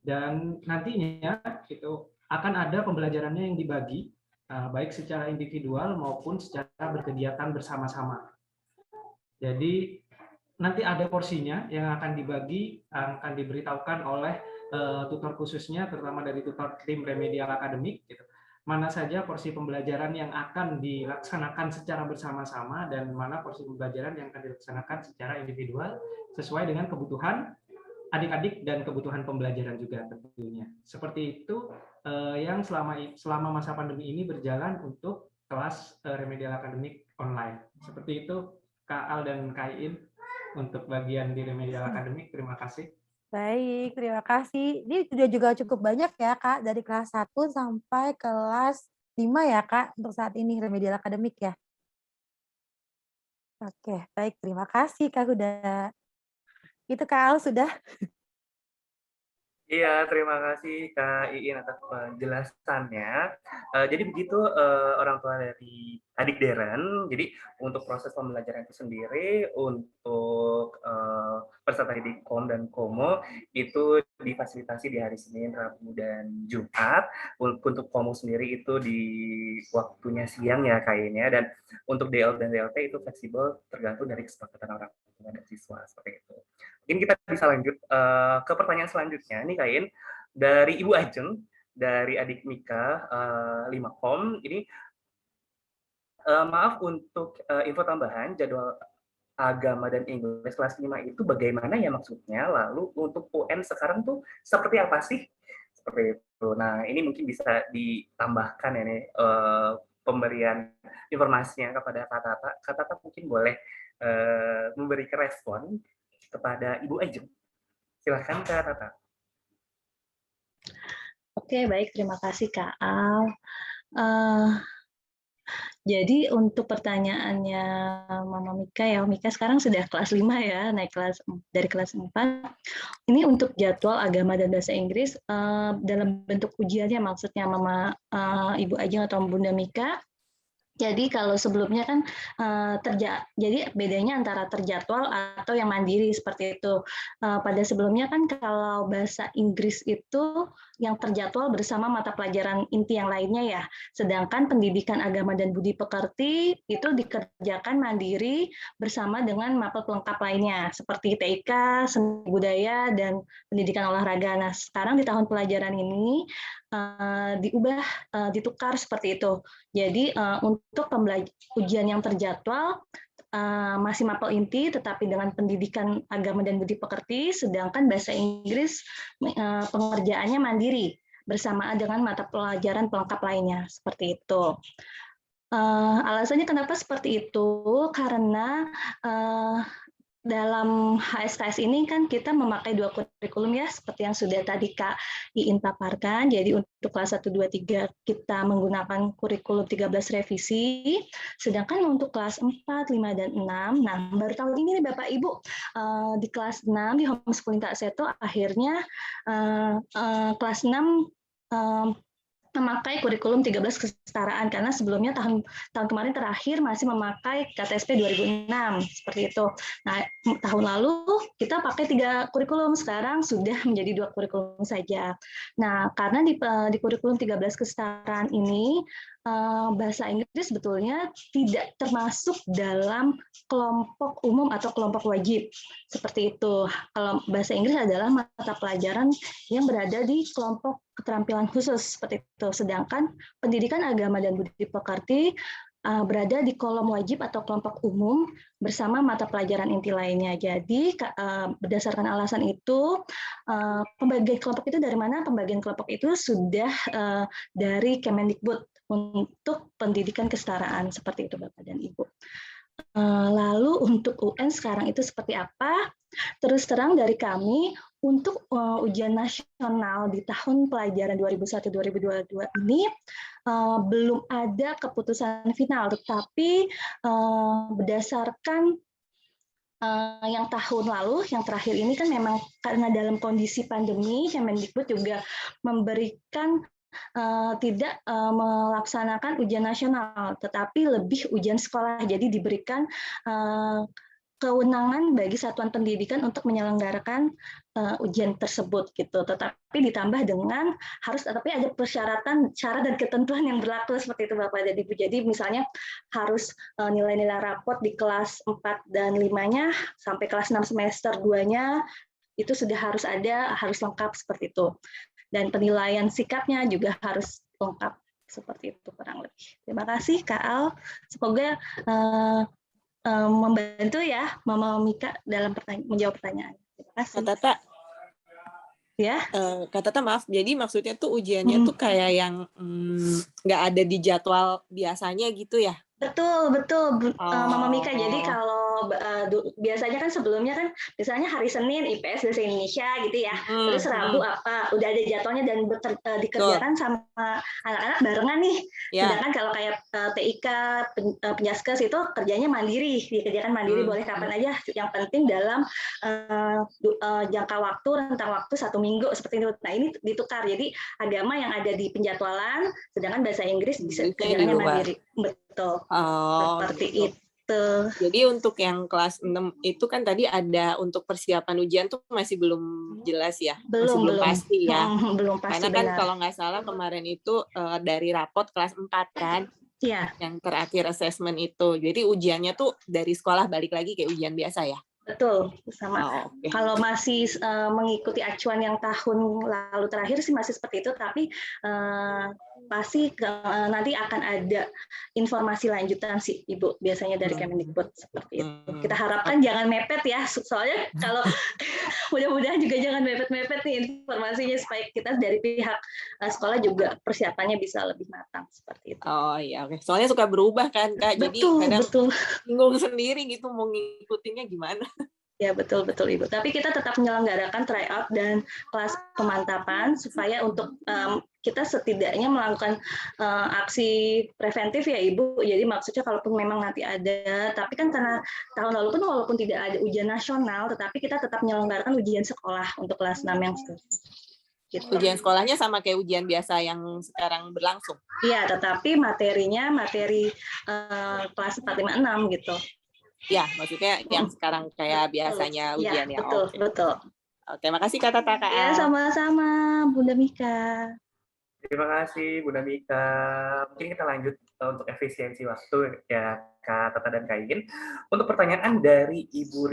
Speaker 16: dan nantinya itu akan ada pembelajarannya yang dibagi baik secara individual maupun secara berkegiatan bersama-sama. Jadi nanti ada porsinya yang akan dibagi, akan diberitahukan oleh tutor khususnya, terutama dari tutor tim Remedial Academic, gitu. Mana saja porsi pembelajaran yang akan dilaksanakan secara bersama-sama dan mana porsi pembelajaran yang akan dilaksanakan secara individual sesuai dengan kebutuhan adik-adik dan kebutuhan pembelajaran juga tentunya. Seperti itu yang selama masa pandemi ini berjalan untuk kelas Remedial Academic online. Seperti itu Kak Al dan Kak Iin untuk bagian di Remedial Academic. Terima kasih.
Speaker 9: Baik, terima kasih. Ini sudah juga cukup banyak ya Kak, dari kelas 1 sampai kelas 5 ya Kak, untuk saat ini Remedial Academic ya. Oke, baik, terima kasih Kak Huda. Itu Kak Al sudah.
Speaker 5: Iya, terima kasih Kak Iin atas penjelasannya. Jadi begitu orang tua dari adik Deren. Jadi untuk proses pembelajaran itu sendiri, untuk peserta didik KOM dan KOMO itu difasilitasi di hari Senin, Rabu, dan Jumat. Untuk KOMO sendiri itu di waktunya siang ya Kak Iin ya. Dan untuk DL dan DLT itu fleksibel tergantung dari kesepakatan orang tua dan siswa seperti itu. Mungkin kita bisa lanjut ke pertanyaan selanjutnya. Nih Kain, dari Ibu Ajeng, dari adik Mika 5kom, ini maaf untuk info tambahan, jadwal agama dan Inggris kelas 5 itu bagaimana ya maksudnya? Lalu untuk UN sekarang tuh seperti apa sih? Seperti itu. Nah, ini mungkin bisa ditambahkan ya nih, pemberian informasinya kepada Kak Tata. Kak Tata mungkin boleh memberikan respon kepada Ibu Ajeng. Silahkan Kak Tata.
Speaker 15: Oke, baik. Terima kasih Kak Al. Jadi untuk pertanyaannya Mama Mika ya, Mika sekarang sudah kelas 5 ya, naik dari kelas 4. Ini untuk jadwal agama dan bahasa Inggris dalam bentuk ujiannya maksudnya Mama Ibu Ajeng atau Bunda Mika. Jadi kalau sebelumnya kan jadi bedanya antara terjadwal atau yang mandiri seperti itu. Pada sebelumnya kan kalau bahasa Inggris itu yang terjadwal bersama mata pelajaran inti yang lainnya ya. Sedangkan pendidikan agama dan budi pekerti itu dikerjakan mandiri bersama dengan mapel pelengkap lainnya seperti TIK, seni budaya, dan pendidikan olahraga. Nah, sekarang di tahun pelajaran ini ditukar seperti itu. Jadi untuk ujian yang terjadwal masih mapel inti tetapi dengan pendidikan agama dan budi pekerti, sedangkan bahasa Inggris pengerjaannya mandiri bersamaan dengan mata pelajaran pelengkap lainnya seperti itu. Alasannya kenapa seperti itu? Karena dalam HSKS ini kan kita memakai 2 kurikulum ya, seperti yang sudah tadi Kak Iin paparkan. Jadi untuk kelas 1, 2, 3 kita menggunakan kurikulum 13 revisi, sedangkan untuk kelas 4, 5, dan 6, nah baru tahun ini nih Bapak Ibu, di kelas 6 di Homeschooling Kaseto akhirnya kelas 6 memakai kurikulum 13 kesetaraan, karena sebelumnya tahun kemarin terakhir masih memakai KTSP 2006 seperti itu. Nah, tahun lalu kita pakai 3 kurikulum, sekarang sudah menjadi 2 kurikulum saja. Nah, karena di kurikulum 13 kesetaraan ini bahasa Inggris sebetulnya tidak termasuk dalam kelompok umum atau kelompok wajib. Seperti itu. Kalau bahasa Inggris adalah mata pelajaran yang berada di kelompok keterampilan khusus seperti itu. Sedangkan pendidikan agama dan budi pekerti berada di kolom wajib atau kelompok umum bersama mata pelajaran inti lainnya. Jadi berdasarkan alasan itu, pembagian kelompok itu dari mana? Pembagian kelompok itu sudah dari Kemendikbud untuk pendidikan kesetaraan seperti itu Bapak dan Ibu. Lalu untuk UN sekarang itu seperti apa? Terus terang dari kami, untuk ujian nasional di tahun pelajaran 2001-2022 ini belum ada keputusan final, tetapi berdasarkan yang tahun lalu, yang terakhir ini kan memang karena dalam kondisi pandemi, Kemendikbud juga memberikan tidak melaksanakan ujian nasional, tetapi lebih ujian sekolah. Jadi diberikan kewenangan bagi satuan pendidikan untuk menyelenggarakan ujian tersebut gitu. Tetapi ditambah dengan tapi ada persyaratan, syarat dan ketentuan yang berlaku seperti itu Bapak dan Ibu. Jadi misalnya harus nilai-nilai rapot di kelas 4 dan 5-nya sampai kelas 6 semester 2-nya itu sudah harus ada, harus lengkap seperti itu. Dan penilaian sikapnya juga harus lengkap seperti itu kurang lebih. Terima kasih Kak Al. Semoga membantu ya Mama Mika dalam menjawab pertanyaan. Terima kasih.
Speaker 17: Kak Tata,
Speaker 15: ya.
Speaker 17: Kak Tata maaf, jadi maksudnya tuh ujiannya tuh kayak yang nggak ada di jadwal biasanya gitu ya?
Speaker 15: Betul, Mama Mika. Jadi kalau biasanya kan sebelumnya kan misalnya hari Senin IPS Bahasa Indonesia gitu ya, terus Rabu apa, udah ada jadwalnya dan dikerjakan sama anak-anak barengan nih. Sedangkan kalau kayak TIK, Penjaskes itu kerjanya mandiri, dikerjakan mandiri boleh kapan aja, yang penting dalam jangka waktu, rentang waktu 1 minggu seperti itu. Nah ini ditukar, jadi agama yang ada di penjadwalan, sedangkan bahasa Inggris bisa kerjanya mandiri. Betul. Seperti itu.
Speaker 17: Jadi untuk yang kelas 6 itu kan tadi ada untuk persiapan ujian tuh masih belum jelas ya? Belum pasti ya?
Speaker 15: Belum pasti.
Speaker 17: Karena kan kalau nggak salah kemarin itu dari rapot kelas 4 kan?
Speaker 15: Iya.
Speaker 17: Yang terakhir assessment itu. Jadi ujiannya tuh dari sekolah balik lagi kayak ujian biasa ya?
Speaker 15: Betul, sama. Kalau masih mengikuti acuan yang tahun lalu terakhir sih masih seperti itu, tapi pasti nanti akan ada informasi lanjutan sih Ibu, biasanya dari Kemendikbud seperti itu. Kita harapkan jangan mepet ya, soalnya kalau mudah-mudahan juga jangan mepet-mepet nih informasinya, supaya kita dari pihak sekolah juga persiapannya bisa lebih matang seperti itu.
Speaker 17: Oh iya, oke. Soalnya suka berubah kan Kak, jadi kadang bingung sendiri gitu mau ngikutinnya gimana.
Speaker 15: Ya betul Ibu. Tapi kita tetap menyelenggarakan tryout dan kelas pemantapan supaya untuk kita setidaknya melakukan aksi preventif ya Ibu. Jadi maksudnya kalaupun memang nanti ada, tapi kan karena tahun lalu pun walaupun tidak ada ujian nasional, tetapi kita tetap menyelenggarakan ujian sekolah untuk kelas 6 yang gitu.
Speaker 17: Ujian sekolahnya sama kayak ujian biasa yang sekarang berlangsung?
Speaker 15: Iya, tetapi materinya materi kelas 4, 5, 6 gitu.
Speaker 17: Ya, maksudnya yang sekarang kayak biasanya ujian ya.
Speaker 15: Betul.
Speaker 17: Oke, makasih Kak Tata, Kak.
Speaker 15: Ya, sama-sama Bunda Mika.
Speaker 5: Terima kasih Bunda Mika. Mungkin kita lanjut untuk efisiensi waktu ya Kak Tata dan Kak Igin. Untuk pertanyaan dari Ibu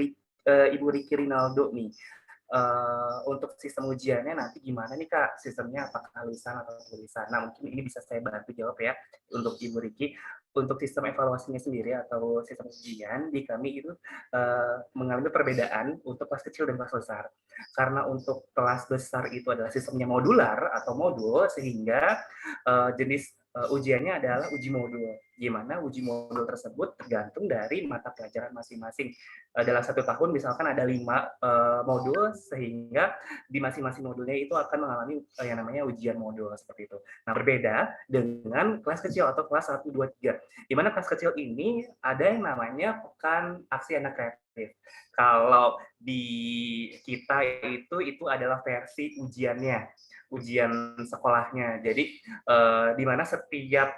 Speaker 5: Riki Rinaldo nih. Untuk sistem ujiannya nanti gimana nih Kak? Sistemnya apakah lisan atau tulisan? Nah, mungkin ini bisa saya bantu jawab ya untuk Ibu Riki. Untuk sistem evaluasinya sendiri atau sistem ujian di kami itu mengalami perbedaan untuk kelas kecil dan kelas besar. Karena untuk kelas besar itu adalah sistemnya modular atau modul, sehingga jenis ujiannya adalah uji modul. Gimana uji modul tersebut tergantung dari mata pelajaran masing-masing. Dalam 1 tahun misalkan ada 5 modul, sehingga di masing-masing modulnya itu akan mengalami yang namanya ujian modul seperti itu. Nah, berbeda dengan kelas kecil atau kelas 1, 2, 3. Di mana kelas kecil ini ada yang namanya pekan aksi anak kreatif. Kalau di kita itu adalah versi ujiannya, ujian sekolahnya. Jadi di mana setiap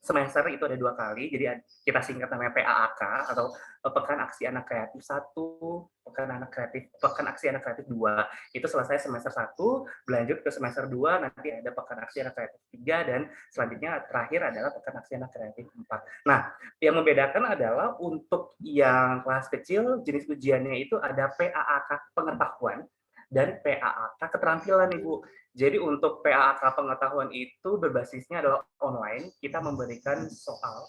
Speaker 5: semester itu ada 2 kali, jadi kita singkat namanya PAAK atau Pekan Aksi Anak Kreatif 1, Pekan Aksi Anak Kreatif 2. Itu selesai semester 1, berlanjut ke semester 2, nanti ada Pekan Aksi Anak Kreatif 3, dan selanjutnya terakhir adalah Pekan Aksi Anak Kreatif 4. Nah, yang membedakan adalah untuk yang kelas kecil, jenis ujiannya itu ada PAAK pengetahuan dan PAAK keterampilan, Ibu. Jadi untuk PAAK pengetahuan itu berbasisnya adalah online. Kita memberikan soal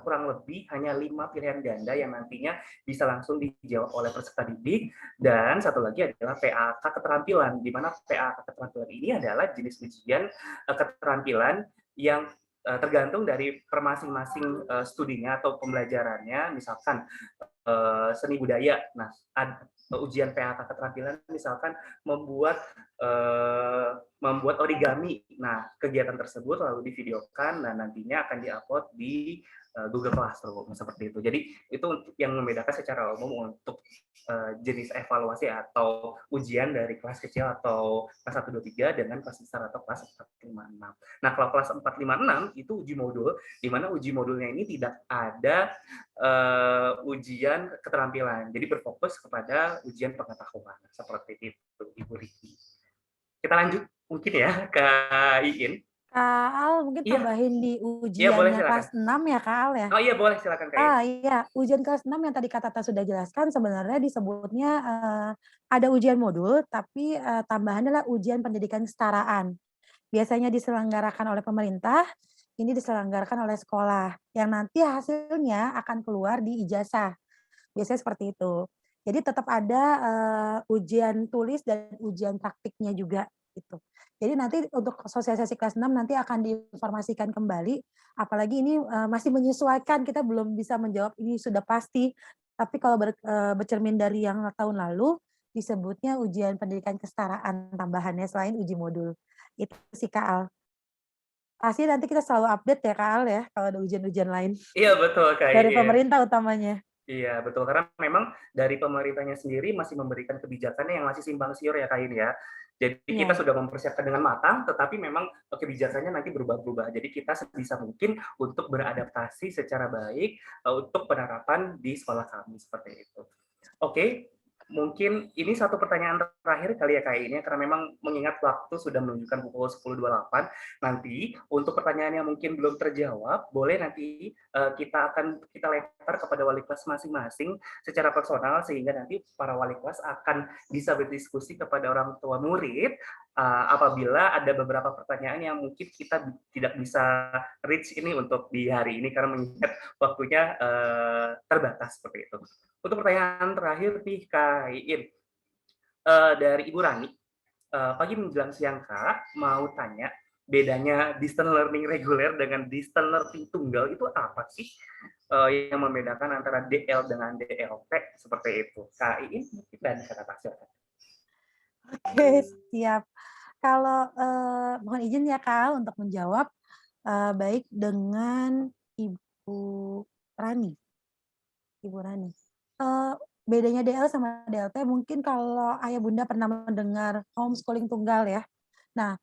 Speaker 5: kurang lebih hanya 5 pilihan ganda yang nantinya bisa langsung dijawab oleh peserta didik. Dan satu lagi adalah PAAK keterampilan, di mana PAAK keterampilan ini adalah jenis ujian keterampilan yang tergantung dari per masing-masing studinya atau pembelajarannya. Misalkan seni budaya. Nah, ujian PAK keterampilan misalkan membuat origami. Nah, kegiatan tersebut lalu divideokan dan nantinya akan diupload di Google Classroom seperti itu. Jadi itu yang membedakan secara umum untuk jenis evaluasi atau ujian dari kelas kecil atau kelas 1, 2, 3 dengan kelas besar atau kelas 4, 5, 6. Nah, kalau kelas 4, 5, 6 itu uji modul, di mana uji modulnya ini tidak ada ujian keterampilan. Jadi berfokus kepada ujian pengetahuan. Seperti itu, Ibu Riki. Kita lanjut mungkin ya ke Iin.
Speaker 9: Kak Al mungkin
Speaker 5: Iya.
Speaker 9: tambahin di
Speaker 5: Iya, boleh,
Speaker 9: ujiannya
Speaker 5: silakan.
Speaker 9: kelas 6 ya Kak Al ya?
Speaker 5: Oh iya, boleh, silakan Kak Iin.
Speaker 9: Iya, ujian kelas 6 yang tadi Kak Tata sudah jelaskan sebenarnya disebutnya ada ujian modul, tapi tambahannya adalah ujian pendidikan kesetaraan. Biasanya diselenggarakan oleh pemerintah, ini diselenggarakan oleh sekolah, yang nanti hasilnya akan keluar di ijazah. Biasanya seperti itu. Jadi tetap ada ujian tulis dan ujian praktiknya juga gitu. Jadi nanti untuk sosialisasi kelas 6 nanti akan diinformasikan kembali, apalagi ini masih menyesuaikan, kita belum bisa menjawab ini sudah pasti. Tapi kalau bercermin dari yang tahun lalu, disebutnya ujian pendidikan kesetaraan tambahannya selain uji modul. Itu sih Kak Al. Pasti nanti kita selalu update ya Kak Al ya, kalau ada ujian-ujian lain.
Speaker 5: Iya, betul Kak
Speaker 9: Dari
Speaker 5: Iin.
Speaker 9: pemerintah utamanya.
Speaker 5: Iya, betul. Karena memang dari pemerintahnya sendiri masih memberikan kebijakannya yang masih simpang siur ya, Kak Iin ya. Jadi kita sudah mempersiapkan dengan matang, tetapi memang kebijakannya nanti berubah-ubah. Jadi kita sebisa mungkin untuk beradaptasi secara baik untuk penerapan di sekolah kami seperti itu. Oke, mungkin ini satu pertanyaan terakhir kali ya Kak Iin ya, karena memang mengingat waktu sudah menunjukkan pukul 10.28. Nanti untuk pertanyaan yang mungkin belum terjawab, boleh nanti kita lempar kepada wali kelas masing-masing secara personal, sehingga nanti para wali kelas akan bisa berdiskusi kepada orang tua murid apabila ada beberapa pertanyaan yang mungkin kita tidak bisa reach ini untuk di hari ini karena mengingat waktunya terbatas seperti itu. Untuk pertanyaan terakhir nih Kak Iin, dari Ibu Rani, pagi menjelang siang Kak, mau tanya bedanya distance learning reguler dengan distance learning tunggal itu apa sih yang membedakan antara DL dengan DLT seperti itu? Kak Iin dan Kak Tata, silakan.
Speaker 9: Oke, siap. Kalau mohon izin ya Kak untuk menjawab baik dengan Ibu Rani. Ibu Rani. Bedanya DL sama DLT mungkin kalau ayah bunda pernah mendengar homeschooling tunggal ya. Nah,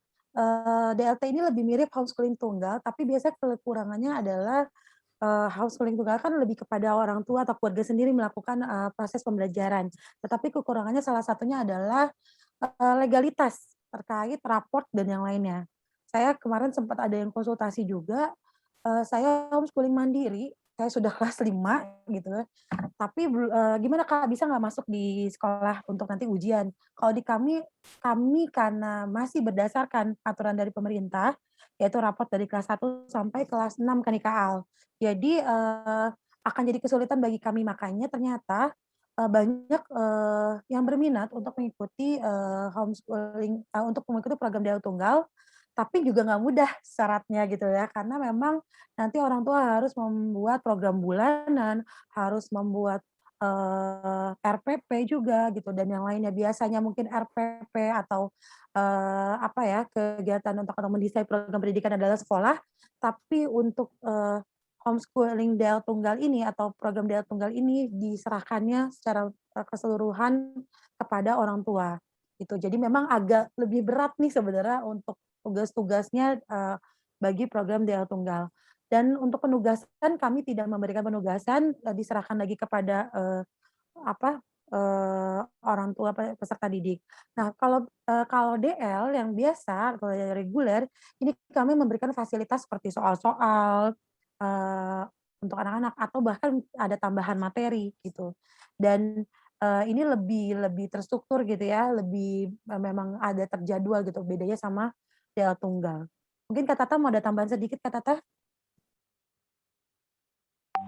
Speaker 9: DLT ini lebih mirip homeschooling tunggal, tapi biasanya kekurangannya adalah homeschooling tunggal kan lebih kepada orang tua atau keluarga sendiri melakukan proses pembelajaran. Tetapi kekurangannya salah satunya adalah legalitas terkait raport dan yang lainnya. Saya kemarin sempat ada yang konsultasi juga, saya homeschooling mandiri, saya sudah kelas 5 gitu ya. Tapi gimana Kak, bisa nggak masuk di sekolah untuk nanti ujian? Kalau di kami karena masih berdasarkan aturan dari pemerintah, yaitu raport dari kelas 1 sampai kelas 6 kan Kak Al. Jadi akan jadi kesulitan bagi kami, makanya ternyata banyak yang berminat untuk mengikuti homeschooling, untuk mengikuti program DL Tunggal, tapi juga nggak mudah syaratnya gitu ya, karena memang nanti orang tua harus membuat program bulanan, harus membuat RPP juga gitu dan yang lainnya. Biasanya mungkin RPP atau apa ya, kegiatan untuk mendesain program pendidikan adalah sekolah, tapi untuk homeschooling DL Tunggal ini atau program DL Tunggal ini diserahkannya secara keseluruhan kepada orang tua. Gitu. Jadi memang agak lebih berat nih sebenarnya untuk tugas-tugasnya bagi program DL Tunggal. Dan untuk penugasan kami tidak memberikan penugasan, diserahkan lagi kepada orang tua peserta didik. Nah, kalau DL yang biasa atau reguler, ini kami memberikan fasilitas seperti soal-soal untuk anak-anak atau bahkan ada tambahan materi gitu. Dan ini lebih terstruktur gitu ya, lebih memang ada terjadwal gitu, bedanya sama DL Tunggal. Mungkin Kak Tata mau ada tambahan sedikit Kak Tata?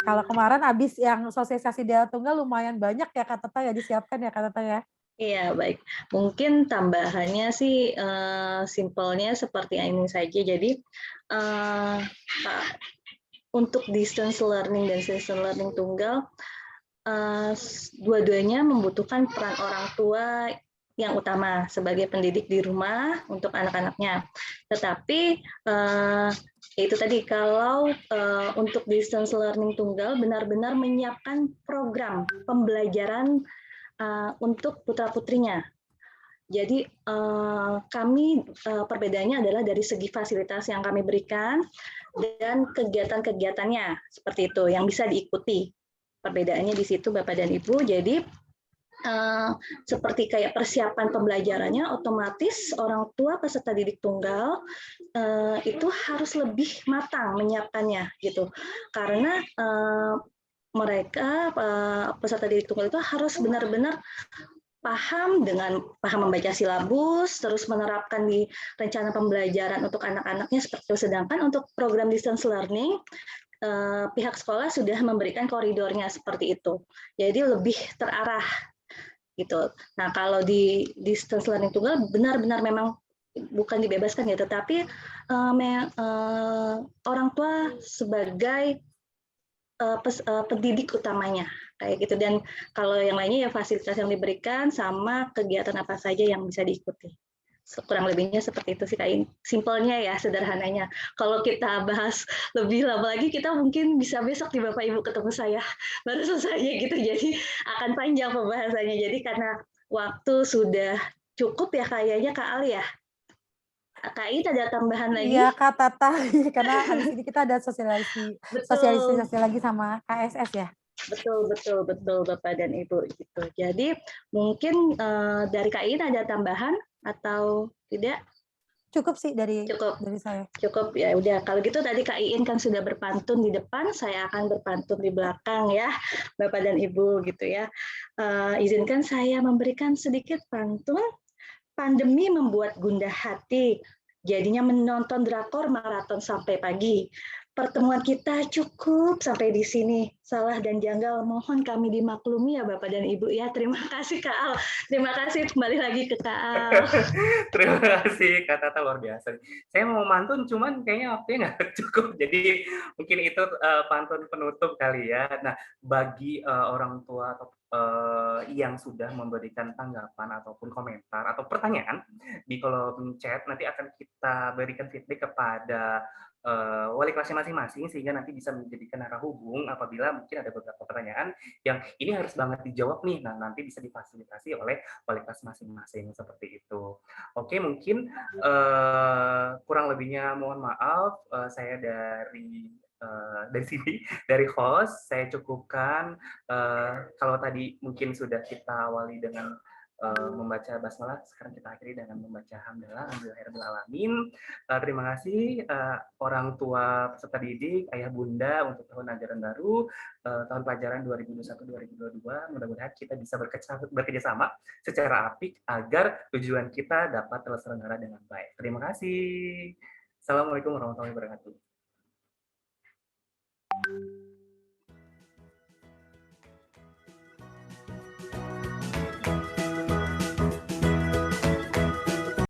Speaker 9: Kalau kemarin habis yang sosialisasi DL Tunggal lumayan banyak ya Kak Tata ya disiapkan ya Kak Tata ya?
Speaker 15: Iya, baik. Mungkin tambahannya sih simpelnya seperti ini saja. Jadi untuk distance learning dan distance learning tunggal, dua-duanya membutuhkan peran orang tua yang utama sebagai pendidik di rumah untuk anak-anaknya. Tetapi itu tadi, kalau untuk distance learning tunggal benar-benar menyiapkan program pembelajaran untuk putra-putrinya. Jadi kami perbedaannya adalah dari segi fasilitas yang kami berikan dan kegiatan-kegiatannya seperti itu yang bisa diikuti. Perbedaannya di situ Bapak dan Ibu. Jadi seperti kayak persiapan pembelajarannya, otomatis orang tua peserta didik tunggal itu harus lebih matang menyiapkannya gitu. Karena mereka peserta didik tunggal itu harus benar-benar paham membaca silabus, terus menerapkan di rencana pembelajaran untuk anak-anaknya seperti itu. Sedangkan untuk program distance learning, pihak sekolah sudah memberikan koridornya seperti itu. Jadi lebih terarah gitu. Nah, kalau di distance learning tunggal benar-benar memang bukan dibebaskan ya, tetapi orang tua sebagai pendidik utamanya kayak gitu. Dan kalau yang lainnya ya fasilitas yang diberikan sama kegiatan apa saja yang bisa diikuti. Kurang lebihnya seperti itu sih Kak. Simpelnya ya, sederhananya. Kalau kita bahas lebih lama lagi, kita mungkin bisa besok di Bapak Ibu ketemu saya baru selesai gitu. Jadi akan panjang pembahasannya. Jadi karena waktu sudah cukup ya kayaknya Kak Ali ya. Kak It ada tambahan lagi?
Speaker 9: Iya Kak Tata, karena habis ini kita ada sosialisasi lagi sama KSS ya.
Speaker 15: Betul Bapak dan Ibu gitu. Jadi mungkin dari Kak It ada tambahan atau tidak?
Speaker 9: Cukup sih dari saya.
Speaker 15: Cukup ya udah. Kalau gitu tadi Kak Iin kan sudah berpantun di depan, saya akan berpantun di belakang ya, Bapak dan Ibu gitu ya. Izinkan saya memberikan sedikit pantun. Pandemi membuat gundah hati, jadinya menonton drakor maraton sampai pagi. Pertemuan kita cukup sampai di sini. Salah dan janggal mohon kami dimaklumi ya Bapak dan Ibu ya. Terima kasih Kak Al. Terima kasih, kembali lagi ke Kak Al.
Speaker 5: Terima kasih Kak Tata, luar biasa. Saya mau mantun cuman kayaknya waktunya nggak cukup. Jadi mungkin itu pantun penutup kali ya. Nah, bagi orang tua atau yang sudah memberikan tanggapan ataupun komentar atau pertanyaan di kolom chat, nanti akan kita berikan feedback kepada wali kelasnya masing-masing sehingga nanti bisa menjadikan arah hubung apabila mungkin ada beberapa pertanyaan yang ini harus banget dijawab nih. Nah, nanti bisa difasilitasi oleh wali kelas masing-masing seperti itu. Oke, mungkin kurang lebihnya mohon maaf. Saya dari sini, dari host, saya cukupkan. Kalau tadi mungkin sudah kita awali dengan membaca basmalah, sekarang kita akhiri dengan membaca hamdalah, alhamdulillahirabbil alamin. Terima kasih orang tua peserta didik, ayah bunda untuk tahun ajaran baru, tahun pelajaran 2021-2022. Mudah-mudahan kita bisa bekerja sama secara apik agar tujuan kita dapat terlaksana dengan baik. Terima kasih. Assalamualaikum warahmatullahi wabarakatuh.